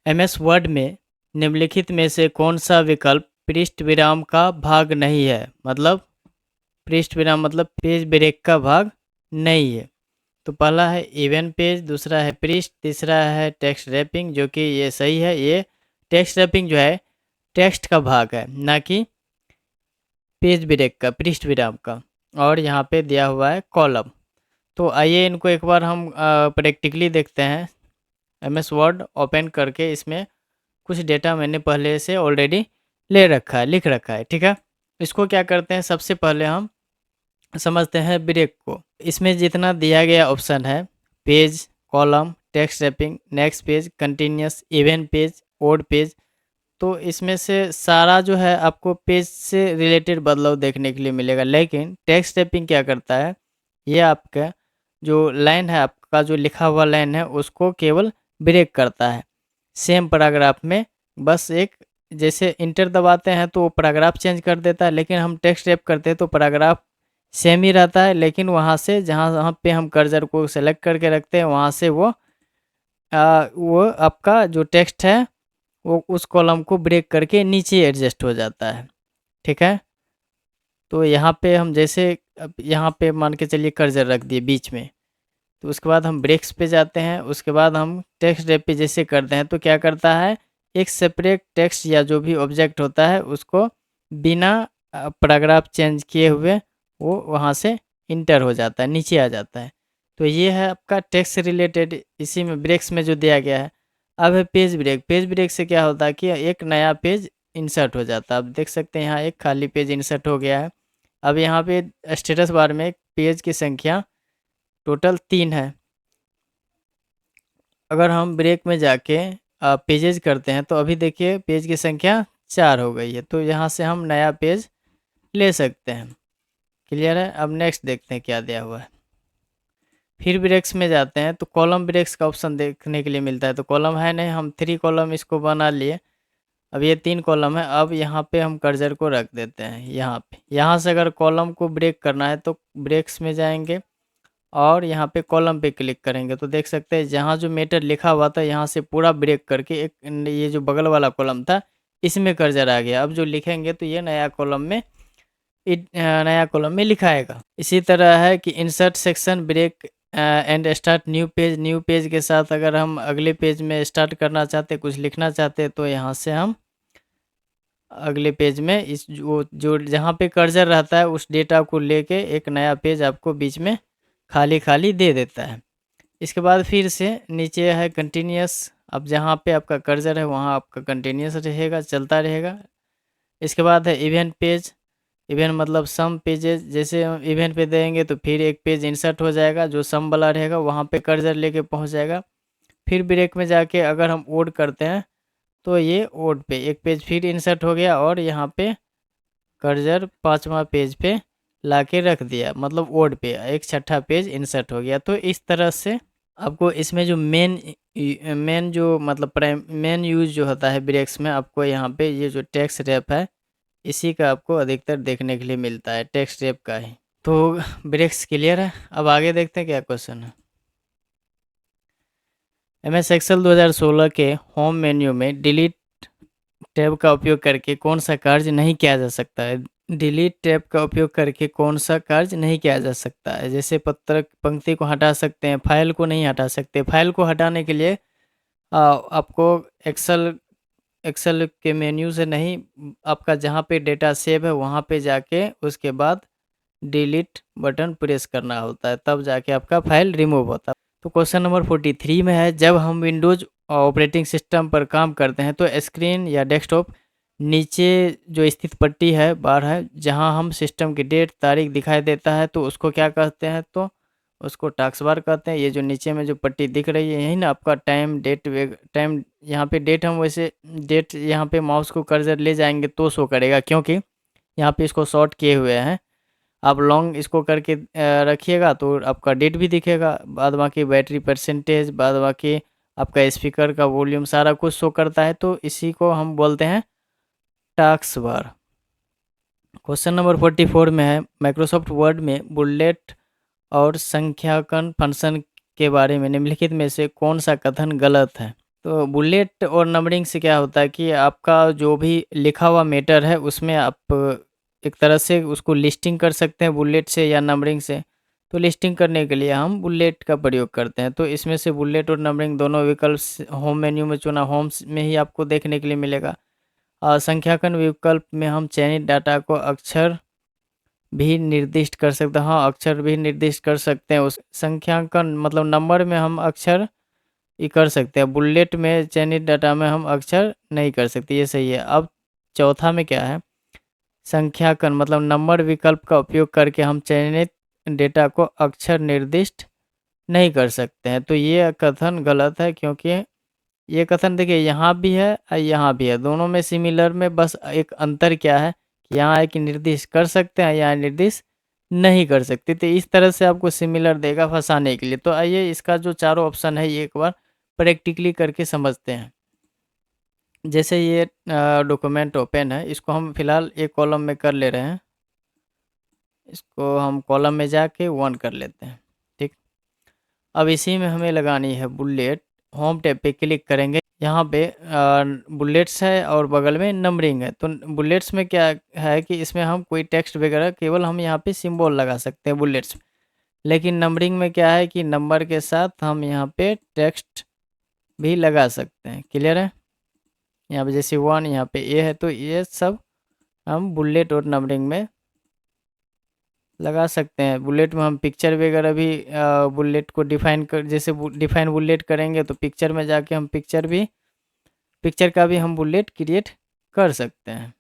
MS वर्ड में निम्नलिखित में से कौन सा विकल्प पृष्ठ विराम का भाग नहीं है, मतलब पृष्ठ विराम मतलब पेज ब्रेक का भाग नहीं है। तो पहला है इवन पेज, दूसरा है पृष्ठ, तीसरा है टेक्स्ट रैपिंग, जो कि ये सही है। ये टेक्स्ट रैपिंग जो है टेक्स्ट का भाग है, ना कि पेज ब्रेक का, पृष्ठ विराम का। और यहाँ पे दिया हुआ है कॉलम। तो आइए इनको एक बार हम प्रैक्टिकली देखते हैं। MS वर्ड ओपन करके इसमें कुछ डेटा मैंने पहले से ऑलरेडी ले रखा है, लिख रखा है, ठीक है। इसको क्या करते हैं, सबसे पहले हम समझते हैं ब्रेक को। इसमें जितना दिया गया ऑप्शन है, page, column, text wrapping, next page, continuous, even page, odd page, तो इसमें से सारा जो है आपको पेज से रिलेटेड बदलाव देखने के लिए मिलेगा। लेकिन टेक्स्ट रैपिंग क्या करता है, ये आपका जो लाइन है, आपका जो लिखा हुआ लाइन है, उसको केवल ब्रेक करता है सेम पैराग्राफ में। बस एक जैसे इंटर दबाते हैं तो वो पैराग्राफ चेंज कर देता है, लेकिन हम टेक्स्ट रैप करते हैं तो पैराग्राफ सेम ही रहता है, लेकिन वहाँ से जहाँ पे हम कर्सर को सेलेक्ट करके रखते हैं वहाँ से वो आपका जो टेक्स्ट है वो उस कॉलम को ब्रेक करके नीचे एडजस्ट हो जाता है, ठीक है। तो यहाँ पे हम जैसे अब यहाँ पे मान के चलिए कर्सर रख दिए बीच में, तो उसके बाद हम ब्रेक्स पे जाते हैं, उसके बाद हम टेक्स्ट रैप पे जैसे करते हैं तो क्या करता है, एक सेपरेट टेक्स्ट या जो भी ऑब्जेक्ट होता है उसको बिना पैराग्राफ चेंज किए हुए वो वहाँ से इंटर हो जाता है, नीचे आ जाता है। तो ये है आपका टेक्स्ट से रिलेटेड, इसी में ब्रेक्स में जो दिया गया है। अब है पेज ब्रेक। पेज ब्रेक से क्या होता है कि एक नया पेज इंसर्ट हो जाता है। आप देख सकते हैं यहाँ एक खाली पेज इंसर्ट हो गया है। अब यहाँ पे स्टेटस बार में पेज की संख्या टोटल 3 है। अगर हम ब्रेक में जाके पेजेज करते हैं तो अभी देखिए पेज की संख्या 4 हो गई है, तो यहाँ से हम नया पेज ले सकते हैं। क्लियर है। अब नेक्स्ट देखते हैं क्या दिया हुआ है। फिर ब्रेक्स में जाते हैं तो कॉलम ब्रेक्स का ऑप्शन देखने के लिए मिलता है। तो कॉलम है नहीं, हम 3 कॉलम इसको बना लिए। अब ये 3 कॉलम है। अब यहाँ पे हम कर्सर को रख देते हैं यहाँ पे। यहाँ से अगर कॉलम को ब्रेक करना है तो ब्रेक्स में जाएंगे और यहाँ पे कॉलम पे क्लिक करेंगे तो देख सकते हैं जहाँ जो मैटर लिखा हुआ था यहाँ से पूरा ब्रेक करके एक ये जो बगल वाला कॉलम था इसमें कर्सर आ गया। अब जो लिखेंगे तो ये नया कॉलम में लिखाएगा। इसी तरह है कि insert section break and start new page. New page के साथ अगर हम अगले पेज में स्टार्ट करना चाहते, कुछ लिखना चाहते, तो यहाँ से हम अगले पेज में इस जो जहाँ पे कर्सर रहता है उस डेटा को लेके एक नया पेज आपको बीच में खाली खाली दे देता है। इसके बाद फिर से नीचे है कंटिन्यूस। अब जहाँ पे आपका कर्सर है वहाँ आपका कंटिन्यूस रहेगा, चलता रहेगा। इसके बाद है इवेंट पेज। इवेंट मतलब सम पेजेस, जैसे हम इवेंट पे देंगे तो फिर एक पेज इंसर्ट हो जाएगा जो सम वाला रहेगा, वहाँ पे कर्सर लेके पहुँच जाएगा। फिर ब्रेक में जाके अगर हम ओड करते हैं तो ये ओड पे एक पेज फिर इंसर्ट हो गया और यहाँ पे कर्सर 5वां पेज पे लाके रख दिया, मतलब ओड पे एक 6ठा पेज इंसर्ट हो गया। तो इस तरह से आपको इसमें जो मेन जो मतलब मेन यूज जो होता है ब्रेक्स में, आपको यहाँ पे ये जो टेक्स्ट रैप है इसी का आपको अधिकतर देखने के लिए मिलता है, टेक्स्ट रैप का ही। तो ब्रेक्स क्लियर है। अब आगे देखते हैं क्या क्वेश्चन है। MS एक्सेल 2016 के होम मेन्यू में डिलीट टैब का उपयोग करके कौन सा कार्य नहीं किया जा सकता है। डिलीट टैब का उपयोग करके कौन सा कार्य नहीं किया जा सकता है। जैसे पत्र पंक्ति को हटा सकते हैं, फाइल को नहीं हटा सकते। फाइल को हटाने के लिए आपको एक्सेल के मेन्यू से नहीं, आपका जहाँ पे डेटा सेव है वहाँ पे जाके उसके बाद डिलीट बटन प्रेस करना होता है, तब जाके आपका फाइल रिमूव होता है। तो क्वेश्चन नंबर 43 में है, जब हम विंडोज ऑपरेटिंग सिस्टम पर काम करते हैं तो स्क्रीन या डेस्कटॉप नीचे जो स्थित पट्टी है बार है, जहां हम सिस्टम की डेट तारीख दिखाई देता है, तो उसको क्या कहते हैं? तो उसको टास्क बार कहते हैं। ये जो नीचे में जो पट्टी दिख रही है, यही ना आपका टाइम डेट टाइम, यहाँ पे डेट हम वैसे डेट यहाँ पे माउस को कर्सर ले जाएंगे तो शो करेगा, क्योंकि यहाँ पे इसको शॉर्ट किए हुए हैं। आप लॉन्ग इसको करके रखिएगा तो आपका डेट भी दिखेगा, बाद बाकी बैटरी परसेंटेज, बाद बाकी आपका स्पीकर का वॉल्यूम सारा कुछ शो करता है, तो इसी को हम बोलते हैं टास्क बार। क्वेश्चन नंबर 44 में है, माइक्रोसॉफ्ट वर्ड में बुलेट और संख्याकन फंक्शन के बारे में निम्नलिखित में से कौन सा कथन गलत है? तो बुलेट और नंबरिंग से क्या होता है कि आपका जो भी लिखा हुआ मैटर है उसमें आप एक तरह से उसको लिस्टिंग कर सकते हैं बुलेट से या नंबरिंग से। तो लिस्टिंग करने के लिए हम बुलेट का प्रयोग करते हैं। तो इसमें से बुलेट और नंबरिंग दोनों विकल्प होम मेन्यू में चुना, होम्स में ही आपको देखने के लिए मिलेगा। संख्याकन विकल्प में हम चयनित डाटा को अक्षर भी निर्दिष्ट कर सकते हैं। हाँ, अक्षर भी निर्दिष्ट कर सकते हैं। उस संख्याकन मतलब नंबर में हम अक्षर ये कर सकते हैं, बुलेट में चयनित डाटा में हम अक्षर नहीं कर सकते, ये सही है। अब चौथा में क्या है, संख्याकन मतलब नंबर विकल्प का उपयोग करके हम चयनित डेटा को अक्षर निर्दिष्ट नहीं कर सकते हैं। तो ये कथन गलत है, क्योंकि ये कथन देखिए यहाँ भी है और यहाँ भी है, दोनों में सिमिलर में बस एक अंतर क्या है, यहाँ है कि निर्दिष्ट कर सकते हैं, यहाँ निर्दिष्ट नहीं कर सकते। तो इस तरह से आपको सिमिलर देगा फंसाने के लिए। तो आइए इसका जो चारों ऑप्शन है ये एक बार प्रैक्टिकली करके समझते हैं। जैसे ये डॉक्यूमेंट ओपन है, इसको हम फिलहाल एक कॉलम में कर ले रहे हैं, इसको हम कॉलम में जाके 1 कर लेते हैं। ठीक, अब इसी में हमें लगानी है बुलेट। होम टैब पे क्लिक करेंगे, यहाँ पे बुलेट्स है और बगल में नंबरिंग है। तो बुलेट्स में क्या है कि इसमें हम कोई टेक्स्ट वगैरह केवल हम यहाँ पे सिंबल लगा सकते हैं बुलेट्स में। लेकिन नंबरिंग में क्या है कि नंबर के साथ हम यहाँ पे टेक्स्ट भी लगा सकते हैं। क्लियर है? यहाँ पे जैसे 1 यहाँ पे ए है, तो ये सब हम बुलेट और नंबरिंग में लगा सकते हैं। बुलेट में हम पिक्चर वगैरह भी बुलेट को डिफाइन कर, जैसे डिफाइन बुलेट करेंगे तो पिक्चर में जाके हम पिक्चर का भी हम बुलेट क्रिएट कर सकते हैं।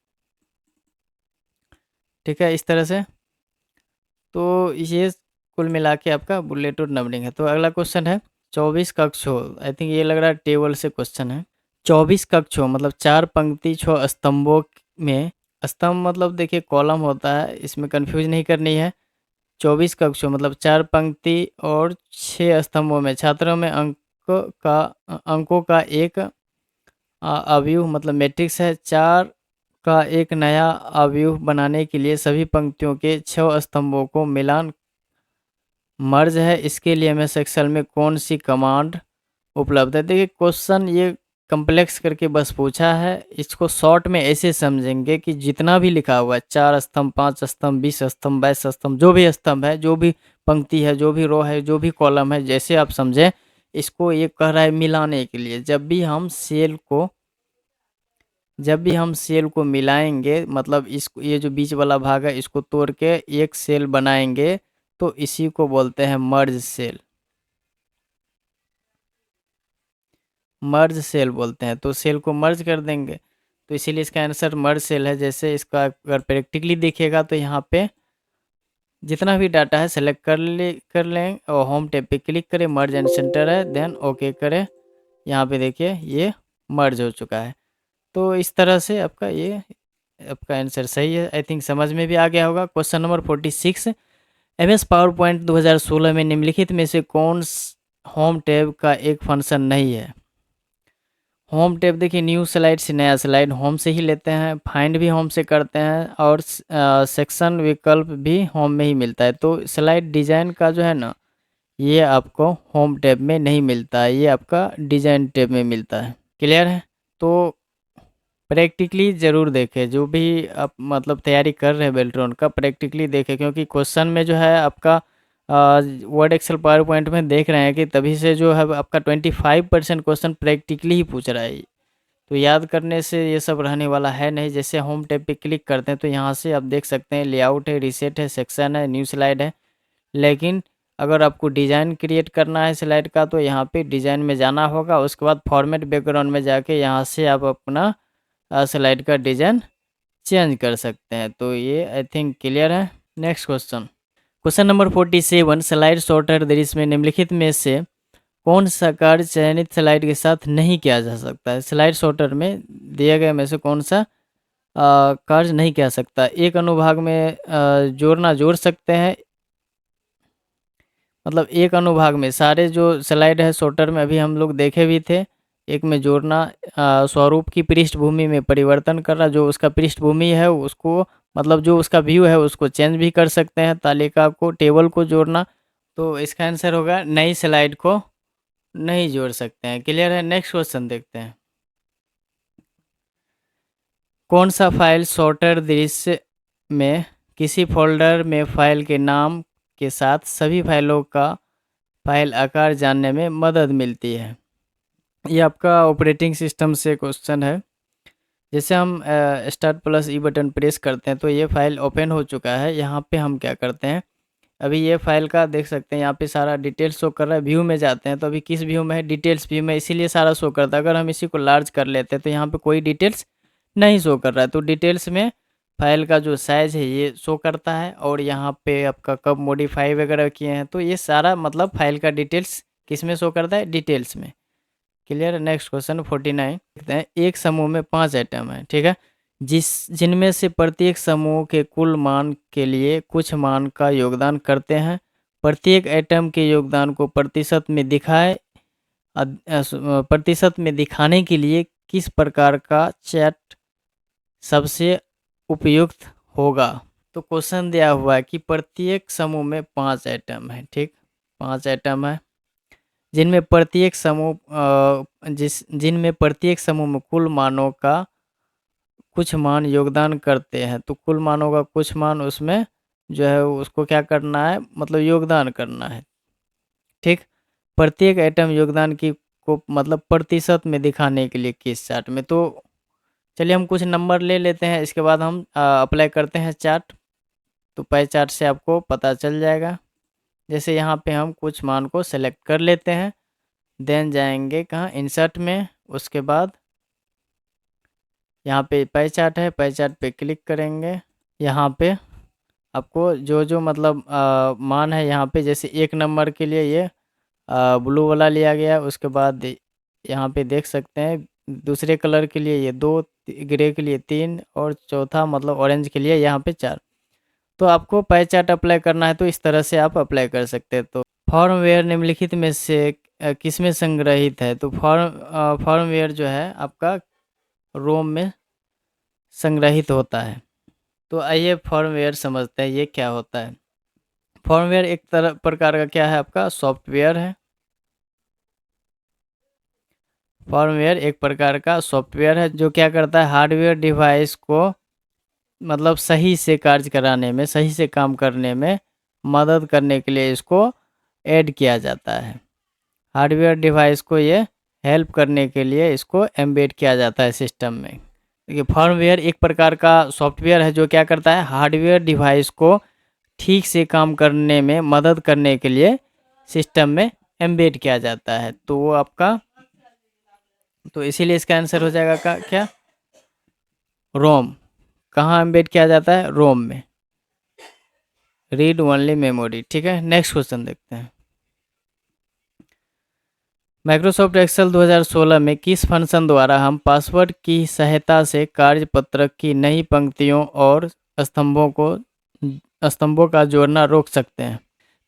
ठीक है, इस तरह से। तो ये कुल मिला के आपका बुलेट और नंबरिंग है। तो अगला क्वेश्चन है, 24 कक्ष हो, आई थिंक ये लग रहा है टेबल से क्वेश्चन है। 24 कक्ष हो मतलब 4 पंक्ति 6 स्तंभों में, स्तंभ मतलब देखिए कॉलम होता है, इसमें कंफ्यूज नहीं करनी है। 24 कक्षों मतलब 4 पंक्ति और 6 स्तंभों में छात्रों में अंकों का एक अवयव मतलब मैट्रिक्स है। 4 का एक नया अवयव बनाने के लिए सभी पंक्तियों के 6 स्तंभों को मिलान मर्ज है। इसके लिए एमएस एक्सेल में कौन सी कमांड उपलब्ध है? देखिए क्वेश्चन ये कम्प्लेक्स करके बस पूछा है, इसको शॉर्ट में ऐसे समझेंगे कि जितना भी लिखा हुआ है 4 स्तंभ 5 स्तंभ 20 स्तंभ 22 स्तंभ, जो भी स्तंभ है, जो भी पंक्ति है, जो भी रो है, जो भी कॉलम है, जैसे आप समझें, इसको ये कह रहा है मिलाने के लिए। जब भी हम सेल को मिलाएंगे मतलब इसको, ये जो बीच वाला भाग है इसको तोड़ के एक सेल बनाएंगे, तो इसी को बोलते हैं मर्ज सेल। मर्ज सेल बोलते हैं। तो सेल को मर्ज कर देंगे, तो इसीलिए इसका आंसर मर्ज सेल है। जैसे इसका अगर प्रैक्टिकली देखिएगा तो यहाँ पे जितना भी डाटा है सेलेक्ट कर लें और होम टैब पे क्लिक करें, मर्ज एंड सेंटर है, देन ओके करें। यहाँ पे देखिए ये मर्ज हो चुका है। तो इस तरह से आपका आंसर सही है। आई थिंक समझ में भी आ गया होगा। Question number 46, MS power point 2016 में निम्नलिखित में से कौन होम टैब का एक फंक्शन नहीं है? होम टैब देखिए न्यू स्लाइड से नया स्लाइड होम से ही लेते हैं, फाइंड भी होम से करते हैं, और सेक्शन विकल्प भी होम में ही मिलता है। तो स्लाइड डिजाइन का जो है ना, ये आपको होम टैब में नहीं मिलता है, ये आपका डिजाइन टैब में मिलता है। क्लियर है? तो प्रैक्टिकली ज़रूर देखें, जो भी आप मतलब तैयारी कर रहे हैं बेल्ट्रॉन का, प्रैक्टिकली देखें, क्योंकि क्वेश्चन में जो है आपका वर्ड एक्सेल पावर पॉइंट में देख रहे हैं कि तभी से जो है आपका 25% क्वेश्चन प्रैक्टिकली ही पूछ रहा है। तो याद करने से ये सब रहने वाला है नहीं। जैसे होम टैब पे क्लिक करते हैं तो यहाँ से आप देख सकते हैं लेआउट है, रीसेट है, सेक्शन है, न्यू स्लाइड है। लेकिन अगर आपको डिज़ाइन क्रिएट करना है स्लाइड का तो यहाँ पे डिज़ाइन में जाना होगा, उसके बाद फॉर्मेट बैकग्राउंड में जाके यहाँ से आप अपना स्लाइड का डिज़ाइन चेंज कर सकते हैं। तो ये आई थिंक क्लियर है। Next question, question number 47, slide sorter दृश्य में निम्नलिखित में से कौन सा कार्य चयनित स्लाइड के साथ नहीं किया जा सकता है। स्लाइड सॉर्टर में दिए गए में से कौन सा कार्य नहीं किया सकता। एक अनुभाग में जोड़ना जोड़ सकते हैं, मतलब एक अनुभाग में सारे जो स्लाइड है सॉर्टर में अभी हम लोग देखे भी थे। एक में जोड़ना, स्वरूप की पृष्ठभूमि में परिवर्तन करना, जो उसका पृष्ठभूमि है उसको मतलब जो उसका व्यू है उसको चेंज भी कर सकते हैं। तालिका को, टेबल को जोड़ना, तो इसका आंसर होगा नई स्लाइड को नहीं जोड़ सकते हैं। क्लियर है। नेक्स्ट क्वेश्चन देखते हैं, कौन सा फाइल सॉर्टर दृश्य में किसी फोल्डर में फाइल के नाम के साथ सभी फाइलों का फाइल आकार जानने में मदद मिलती है। ये आपका ऑपरेटिंग सिस्टम से क्वेश्चन है। जैसे हम स्टार्ट प्लस ई बटन प्रेस करते हैं तो ये फाइल ओपन हो चुका है। यहाँ पे हम क्या करते हैं, अभी ये फाइल का देख सकते हैं यहाँ पे सारा डिटेल्स शो कर रहा है। व्यू में जाते हैं तो अभी किस व्यू में है, डिटेल्स व्यू में, इसीलिए सारा शो करता है। अगर हम इसी को लार्ज कर लेते हैं तो यहाँ पे कोई डिटेल्स नहीं शो कर रहा है। तो डिटेल्स में फाइल का जो साइज है ये शो करता है, और यहाँ पे आपका कब मॉडिफाई वगैरह किए हैं तो ये सारा मतलब फाइल का डिटेल्स किस में शो करता है, डिटेल्स में। क्लियर। नेक्स्ट क्वेश्चन 49 देखते हैं, एक समूह में 5 आइटम है, ठीक है, जिनमें से प्रत्येक समूह के कुल मान के लिए कुछ मान का योगदान करते हैं। प्रत्येक आइटम के योगदान को प्रतिशत में प्रतिशत में दिखाने के लिए किस प्रकार का चार्ट सबसे उपयुक्त होगा। तो क्वेश्चन दिया हुआ है कि प्रत्येक समूह में 5 आइटम है, ठीक, 5 आइटम है जिनमें प्रत्येक समूह में कुल मानों का कुछ मान योगदान करते हैं। तो कुल मानों का कुछ मान उसमें जो है उसको क्या करना है, मतलब योगदान करना है, ठीक। प्रत्येक आइटम योगदान की को मतलब प्रतिशत में दिखाने के लिए किस चार्ट में। तो चलिए हम कुछ नंबर ले लेते हैं, इसके बाद हम अप्लाई करते हैं चार्ट। तो पाई चार्ट से आपको पता चल जाएगा। जैसे यहाँ पे हम कुछ मान को सेलेक्ट कर लेते हैं, देन जाएंगे कहाँ, इंसर्ट में, उसके बाद यहाँ पे पाई चार्ट है, पाई चार्ट पे क्लिक करेंगे। यहाँ पे आपको जो जो मतलब मान है यहाँ पे, जैसे 1 नंबर के लिए ये ब्लू वाला लिया गया, उसके बाद यहाँ पे देख सकते हैं दूसरे कलर के लिए ये 2, ग्रे के लिए 3, और चौथा मतलब ऑरेंज के लिए यहाँ पे 4। तो आपको पाई चार्ट अप्लाई करना है तो इस तरह से आप अप्लाई कर सकते हैं। तो फॉर्मवेयर निम्नलिखित में से किस में संग्रहित है। तो फॉर्मवेयर जो है आपका रोम में संग्रहित होता है। तो आइए फॉर्मवेयर समझते हैं ये क्या होता है। फॉर्मवेयर एक प्रकार का क्या है, आपका सॉफ्टवेयर है। फॉर्मवेयर एक प्रकार का सॉफ्टवेयर है जो क्या करता है, हार्डवेयर डिवाइस को मतलब सही से कार्य कराने में, सही से काम करने में मदद करने के लिए इसको ऐड किया जाता है। हार्डवेयर डिवाइस को ये हेल्प करने के लिए इसको एम्बेड किया जाता है सिस्टम में। देखिए फॉर्मवेयर एक प्रकार का सॉफ्टवेयर है जो क्या करता है, हार्डवेयर डिवाइस को ठीक से काम करने में मदद करने के लिए सिस्टम में एम्बेड किया जाता है। तो वो आपका, तो इसीलिए इसका आंसर हो जाएगा क्या, रोम। कहाँ एम्बेड किया जाता है, रोम में, रीड ओनली मेमोरी, ठीक है। नेक्स्ट क्वेश्चन देखते हैं, माइक्रोसॉफ्ट एक्सेल 2016 में किस फंक्शन द्वारा हम पासवर्ड की सहायता से कार्यपत्रक की नई पंक्तियों और स्तंभों का जोड़ना रोक सकते हैं।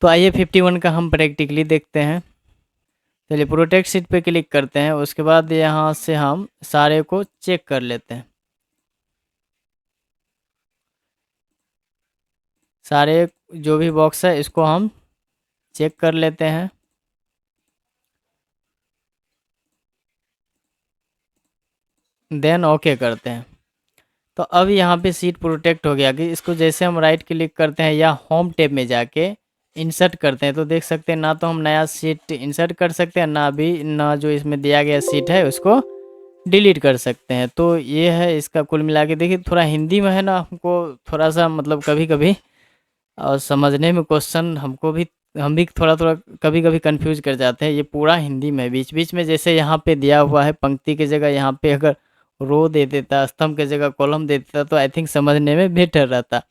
तो आइए 51 का हम प्रैक्टिकली देखते हैं। चलिए प्रोटेक्ट शीट पे क्लिक करते हैं, उसके बाद यहाँ से हम सारे को चेक कर लेते हैं। सारे जो भी बॉक्स है इसको हम चेक कर लेते हैं। देन ओके करते हैं। तो अब यहाँ पे सीट प्रोटेक्ट हो गया कि इसको जैसे हम राइट क्लिक करते हैं या होम टैब में जाके इंसर्ट करते हैं तो देख सकते हैं ना तो हम नया सीट इंसर्ट कर सकते हैं, ना जो इसमें दिया गया सीट है उसको डिलीट कर सकते हैं। तो ये है इसका कुल मिला के। देखिए थोड़ा हिंदी में है ना, हमको थोड़ा सा मतलब कभी कभी और समझने में क्वेश्चन हमको भी, हम भी थोड़ा थोड़ा कभी कभी कंफ्यूज कर जाते हैं। ये पूरा हिंदी में, बीच बीच में जैसे यहाँ पे दिया हुआ है पंक्ति की जगह यहाँ पे अगर रो दे देता, स्तंभ की जगह कॉलम दे देता, तो आई थिंक समझने में बेटर रहता।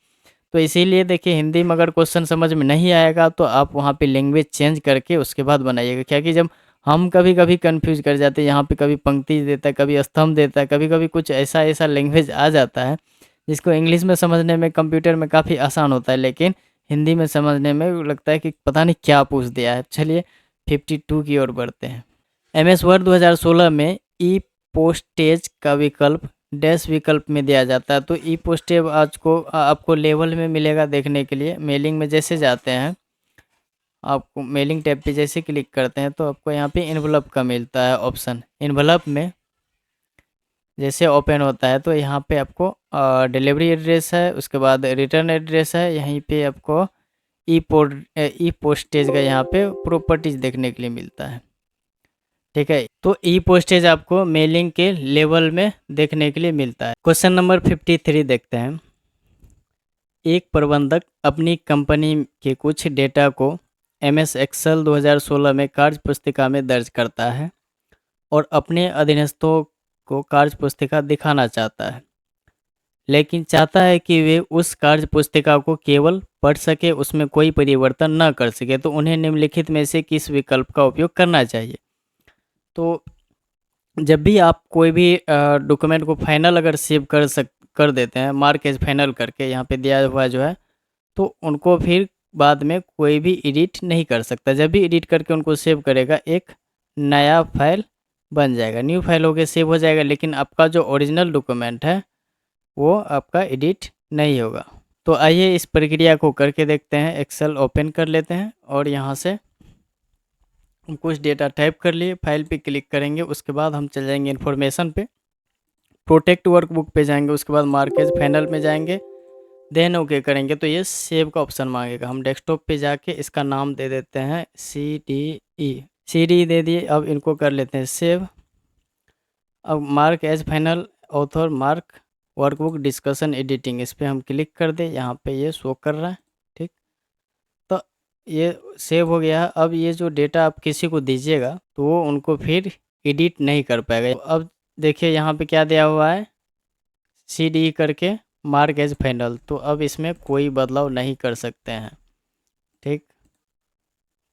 तो इसीलिए देखिए हिंदी में अगर क्वेश्चन समझ में नहीं आएगा तो आप वहाँ पे लैंग्वेज चेंज करके उसके बाद बनाइएगा। क्या कि जब हम कभी कभी कंफ्यूज कर जाते हैं, यहाँ पे कभी पंक्ति देता है, कभी स्तंभ देता है, कभी कभी कुछ ऐसा ऐसा लैंग्वेज आ जाता है जिसको इंग्लिश में समझने में कंप्यूटर में काफ़ी आसान होता है, लेकिन हिंदी में समझने में लगता है कि पता नहीं क्या पूछ दिया है। चलिए 52 की ओर बढ़ते हैं। MS वर्ड 2016 में ई पोस्टेज का विकल्प डैश विकल्प में दिया जाता है। तो ई पोस्टेज आज को आपको लेवल में मिलेगा देखने के लिए। मेलिंग में जैसे जाते हैं, आपको मेलिंग टैब पे जैसे क्लिक करते हैं तो आपको यहाँ पे इन्वलप का मिलता है ऑप्शन। इन्वलप में जैसे ओपन होता है तो यहाँ पे आपको डिलीवरी एड्रेस है, उसके बाद रिटर्न एड्रेस है, यहीं पे आपको ई पोस्टेज का यहाँ पे प्रॉपर्टीज देखने के लिए मिलता है। ठीक है, तो ई पोस्टेज आपको मेलिंग के लेवल में देखने के लिए मिलता है। क्वेश्चन नंबर 53 देखते हैं। एक प्रबंधक अपनी कंपनी के कुछ डेटा को MS एक्सेल 2016 में कार्य पुस्तिका में दर्ज करता है और अपने अधीनस्थों को कार्य पुस्तिका दिखाना चाहता है, लेकिन चाहता है कि वे उस कार्य पुस्तिका को केवल पढ़ सके, उसमें कोई परिवर्तन न कर सके। तो उन्हें निम्नलिखित में से किस विकल्प का उपयोग करना चाहिए? तो जब भी आप कोई भी डॉक्यूमेंट को फाइनल अगर सेव कर देते हैं, मार्क एज फाइनल करके यहाँ पे दिया हुआ जो है, तो उनको फिर बाद में कोई भी एडिट नहीं कर सकता। जब भी एडिट करके उनको सेव करेगा एक नया फाइल बन जाएगा, न्यू फाइल होकर सेव हो जाएगा, लेकिन आपका जो ओरिजिनल डॉक्यूमेंट है वो आपका एडिट नहीं होगा। तो आइए इस प्रक्रिया को करके देखते हैं। एक्सेल ओपन कर लेते हैं और यहाँ से हम कुछ डेटा टाइप कर लिए, फाइल पे क्लिक करेंगे, उसके बाद हम चल जाएंगे इन्फॉर्मेशन पे, प्रोटेक्ट वर्कबुक पे जाएंगे, उसके बाद मार्केज फाइनल में जाएंगे, देन ओके करेंगे तो ये सेव का ऑप्शन मांगेगा। हम डेस्कटॉप पे जाके इसका नाम दे देते हैं CD दे दिए। अब इनको कर लेते हैं सेव। अब mark as final author mark workbook discussion editing, इस पर हम क्लिक कर दें, यहाँ पे ये शो कर रहा है। ठीक, तो ये सेव हो गया। अब ये जो डेटा आप किसी को दीजिएगा तो वो उनको फिर एडिट नहीं कर पाएगा। अब देखिए यहाँ पे क्या दिया हुआ है, CD करके मार्क एज फाइनल। तो अब इसमें कोई बदलाव नहीं कर सकते हैं। ठीक,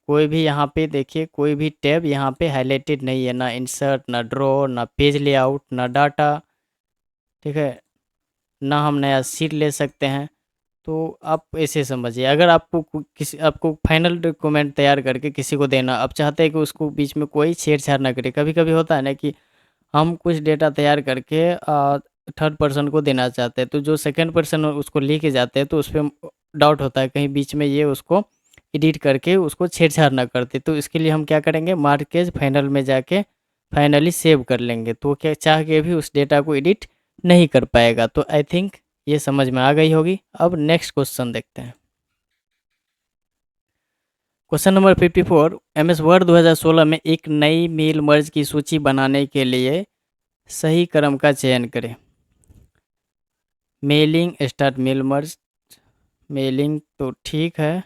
कोई भी यहाँ पे देखिए कोई भी टैब यहाँ पे हाईलाइटेड नहीं है, ना इंसर्ट, ना ड्रॉ, ना पेज लेआउट, ना डाटा। ठीक है, ना हम नया सीट ले सकते हैं। तो आप ऐसे समझिए, अगर आपको फाइनल डॉक्यूमेंट तैयार करके किसी को देना, आप चाहते हैं कि उसको बीच में कोई छेड़छाड़ ना करे। कभी कभी होता है ना कि हम कुछ डेटा तैयार करके थर्ड पर्सन को देना चाहते हैं, तो जो सेकंड पर्सन उसको लेके जाते हैं तो उस पर डाउट होता है कहीं बीच में ये उसको एडिट करके उसको छेड़छाड़ ना करते। तो इसके लिए हम क्या करेंगे, मार्केज फाइनल में जाके फाइनली सेव कर लेंगे, तो क्या चाह के भी उस डेटा को एडिट नहीं कर पाएगा। तो आई थिंक ये समझ में आ गई होगी। अब नेक्स्ट क्वेश्चन देखते हैं। Question number 54। MS वर्ड 2016 में एक नई मेल मर्ज की सूची बनाने के लिए सही क्रम का चयन करें। Mailing start mail merge, mailing तो ठीक है,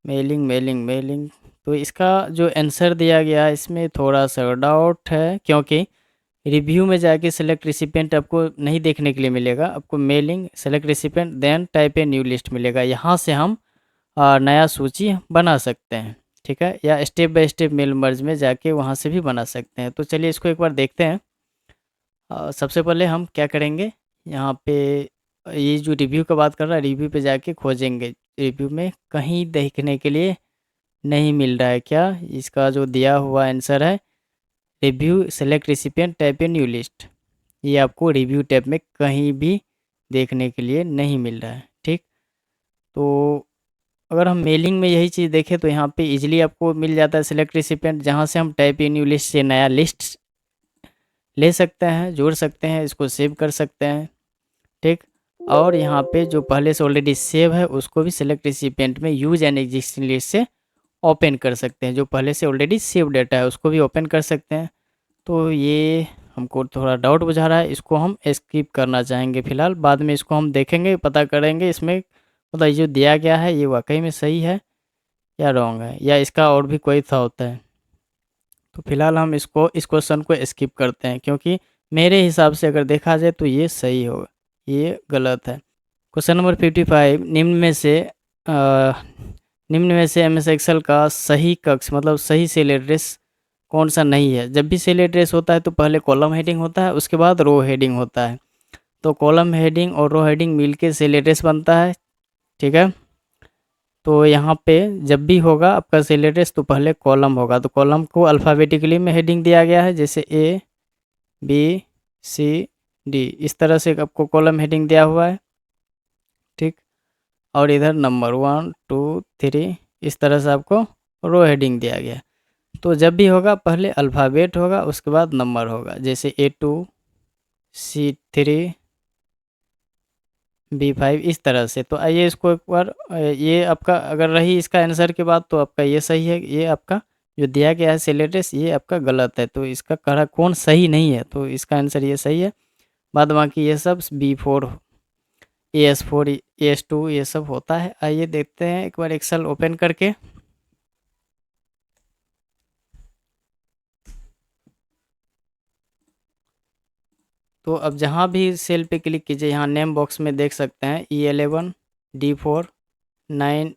मेलिंग मेलिंग मेलिंग। तो इसका जो आंसर दिया गया है इसमें थोड़ा सा डाउट है, क्योंकि रिव्यू में जाके सेलेक्ट रिसिपेंट आपको नहीं देखने के लिए मिलेगा। आपको mailing select recipient then type a new list मिलेगा। यहाँ से हम नया सूची बना सकते हैं। ठीक है, या step by step mail merge में जाके वहाँ से भी बना सकते हैं। तो चलिए इसको एक बार देखते हैं। सबसे पहले हम क्या करेंगे, यहाँ पे ये जो रिव्यू का बात कर रहा है, रिव्यू पे जाके खोजेंगे। रिव्यू में कहीं देखने के लिए नहीं मिल रहा है क्या, इसका जो दिया हुआ आंसर है review select recipient type a new list, ये आपको रिव्यू टैब में कहीं भी देखने के लिए नहीं मिल रहा है। ठीक, तो अगर हम मेलिंग में यही चीज़ देखें तो यहाँ पे इजीली आपको मिल जाता है सेलेक्ट रिसिपिएंट, जहाँ से हम टाइप ए न्यू लिस्ट से नया लिस्ट ले सकते हैं, जोड़ सकते हैं, इसको सेव कर सकते हैं। ठीक, और यहाँ पे जो पहले से ऑलरेडी सेव है उसको भी सेलेक्ट रिसिपिएंट में यूज एंड एग्जिस्टिंग लिस्ट से ओपन कर सकते हैं। जो पहले से ऑलरेडी सेव डेटा है उसको भी ओपन कर सकते हैं। तो ये हमको थोड़ा डाउट बुझा रहा है, इसको हम स्किप करना चाहेंगे फ़िलहाल। बाद में इसको हम देखेंगे, पता करेंगे इसमें मतलब ये जो दिया गया है ये वाकई में सही है या रॉन्ग है, या इसका और भी कोई था होता है। तो फिलहाल हम इसको इस क्वेश्चन को स्किप करते हैं, क्योंकि मेरे हिसाब से अगर देखा जाए तो ये सही होगा, ये गलत है। क्वेश्चन नंबर 55, निम्न में से एम एस एक्सेल का सही कक्ष मतलब सही सेल एड्रेस कौन सा नहीं है। जब भी सेल एड्रेस होता है तो पहले कॉलम हेडिंग होता है, उसके बाद रो हेडिंग होता है। तो कॉलम हेडिंग और रो हेडिंग मिलके सेल एड्रेस बनता है, ठीक है। तो यहाँ पे जब भी होगा आपका सेल एड्रेस तो पहले कॉलम होगा, तो कॉलम को अल्फ़ाबेटिकली में हेडिंग दिया गया है, जैसे ए बी सी डी, इस तरह से आपको कॉलम हेडिंग दिया हुआ है, ठीक। और इधर नंबर 1 2 3 इस तरह से आपको रो हेडिंग दिया गया है। तो जब भी होगा पहले अल्फ़ाबेट होगा, उसके बाद नंबर होगा, जैसे A2 C3 B5 इस तरह से। तो आइए इसको एक बार ये आपका अगर रही इसका आंसर के बाद तो आपका ये सही है, ये आपका जो दिया गया है सेल एड्रेस ये आपका गलत है। तो इसका करा कौन सही नहीं है, तो इसका आंसर ये सही है। बाद बाकी ये सब B4 AS4 AS2 ये सब होता है। आइए देखते हैं एक बार एक्सेल ओपन करके। तो अब जहाँ भी सेल पे क्लिक कीजिए, यहाँ नेम बॉक्स में देख सकते हैं E11 D4 9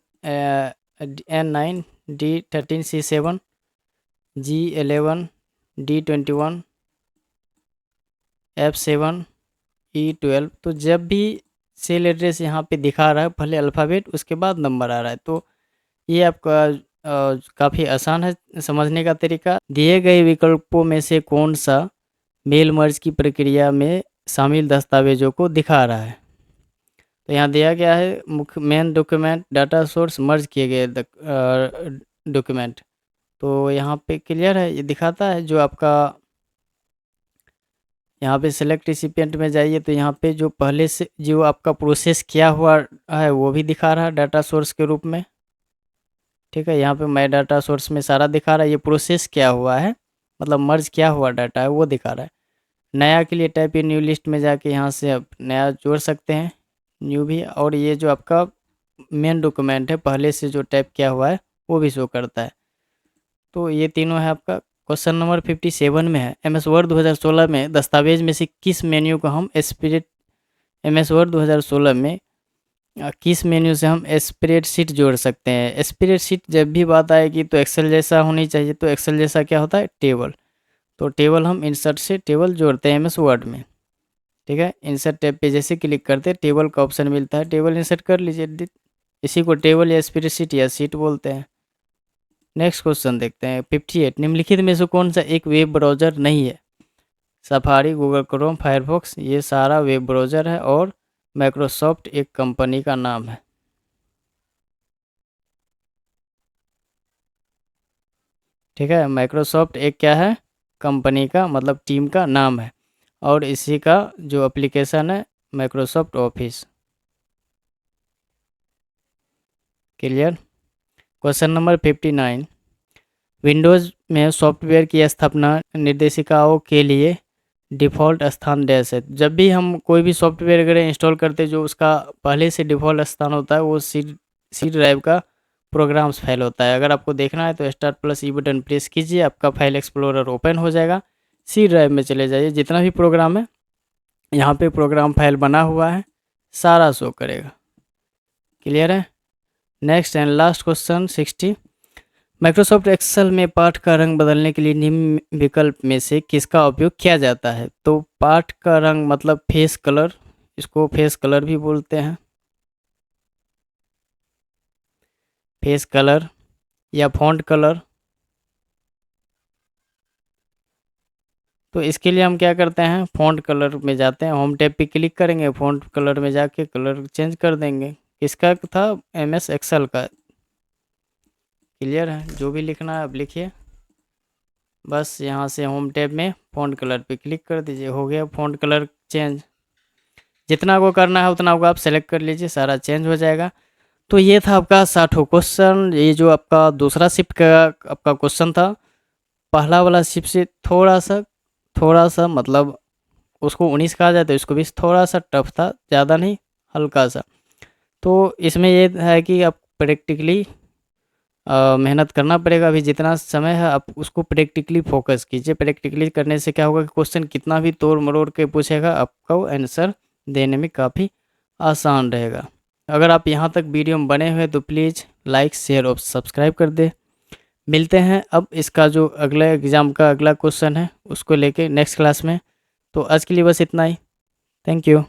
N9 D13 C7 G11 D21 F7 E12। तो जब भी सेल एड्रेस यहाँ पे दिखा रहा है पहले अल्फ़ाबेट उसके बाद नंबर आ रहा है। तो ये आपका काफ़ी आसान है समझने का तरीका। दिए गए विकल्पों में से कौन सा मेल मर्ज की प्रक्रिया में शामिल दस्तावेजों को दिखा रहा है। तो यहाँ दिया गया है मुख्य मेन डॉक्यूमेंट डाटा सोर्स मर्ज किए गए डॉक्यूमेंट। तो यहाँ पे क्लियर है, ये दिखाता है जो आपका यहाँ पे सेलेक्ट रिसिपिएंट में जाइए तो यहाँ पे जो पहले से जो आपका प्रोसेस किया हुआ है वो भी दिखा रहा है डाटा सोर्स के रूप में, ठीक है। यहाँ पे माय डाटा सोर्स में सारा दिखा रहा है, ये प्रोसेस क्या हुआ है मतलब मर्ज क्या हुआ डाटा है वो दिखा रहा है। नया के लिए टाइप इन न्यू लिस्ट में जाके यहाँ से आप नया जोड़ सकते हैं, न्यू भी। और ये जो आपका मेन डॉक्यूमेंट है पहले से जो टाइप किया हुआ है वो भी शो करता है। तो ये तीनों है आपका। क्वेश्चन नंबर 57 में है MS वर्ड 2016 में दस्तावेज में से किस मेन्यू को हम MS वर्ड 2016 में किस मेन्यू से हम स्प्रेडशीट जोड़ सकते हैं। स्प्रेडशीट जब भी बात आएगी तो एक्सेल जैसा होनी चाहिए। तो एक्सेल जैसा क्या होता है, टेबल। तो टेबल हम इंसर्ट से टेबल जोड़ते हैं MS वर्ड में, ठीक है। इंसर्ट टैब पे जैसे क्लिक करते हैं टेबल का ऑप्शन मिलता है, टेबल इंसर्ट कर लीजिए। इसी को टेबल या स्प्रेडशीट या सीट बोलते हैं। नेक्स्ट क्वेश्चन देखते हैं 58, निम्नलिखित में से कौन सा एक वेब ब्राउज़र नहीं है। सफारी, गूगल क्रोम, फायरफॉक्स ये सारा वेब ब्राउज़र है और माइक्रोसॉफ्ट एक कंपनी का नाम है, ठीक है। माइक्रोसॉफ्ट एक क्या है, कंपनी का मतलब टीम का नाम है। और इसी का जो एप्लीकेशन है Microsoft office. Clear. Question number 59, Windows में सॉफ्टवेयर की स्थापना निर्देशिकाओं के लिए डिफ़ॉल्ट स्थान डैश है। जब भी हम कोई भी सॉफ्टवेयर अगर इंस्टॉल करते हैं जो उसका पहले से डिफ़ॉल्ट स्थान होता है वो सी ड्राइव का प्रोग्राम्स फाइल होता है। अगर आपको देखना है तो स्टार्ट+E बटन प्रेस कीजिए, आपका फाइल एक्सप्लोरर ओपन हो जाएगा। सी ड्राइव में चले जाइए, जितना भी प्रोग्राम है यहाँ पे प्रोग्राम फाइल बना हुआ है सारा शो करेगा। क्लियर है। Next and last question 60, Microsoft Excel में पाठ का रंग बदलने के लिए निम्न विकल्प में से किसका उपयोग किया जाता है। तो पाठ का रंग मतलब फेस कलर, इसको फेस कलर भी बोलते हैं, फेस कलर या फॉन्ट कलर। तो इसके लिए हम क्या करते हैं, फॉन्ट कलर में जाते हैं, होम टैब पे क्लिक करेंगे, फॉन्ट कलर में जाके कलर चेंज कर देंगे। किसका था, MS एक्सेल का। क्लियर है, जो भी लिखना है आप लिखिए। बस यहाँ से होम टैब में फॉन्ट कलर पे क्लिक कर दीजिए, हो गया फॉन्ट कलर चेंज। जितना को करना है उतना को आप सेलेक्ट कर लीजिए, सारा चेंज हो जाएगा। तो ये था आपका 60 क्वेश्चन। ये जो आपका दूसरा शिफ्ट का आपका क्वेश्चन था, पहला वाला शिफ्ट से थोड़ा सा मतलब उसको 19 कहा जाए तो इसको 20, थोड़ा सा टफ था, ज़्यादा नहीं, हल्का सा। तो इसमें ये है कि आप प्रैक्टिकली मेहनत करना पड़ेगा। अभी जितना समय है आप उसको प्रैक्टिकली फोकस कीजिए। प्रैक्टिकली करने से क्या होगा कि क्वेश्चन कितना भी तोड़ मरोड़ के पूछेगा, आपको आंसर देने में काफ़ी आसान रहेगा। अगर आप यहाँ तक वीडियो में बने हुए तो प्लीज़ लाइक शेयर और सब्सक्राइब कर दे। मिलते हैं अब इसका जो अगला एग्ज़ाम का अगला क्वेश्चन है उसको लेके नेक्स्ट क्लास में। तो आज के लिए बस इतना ही। Thank you.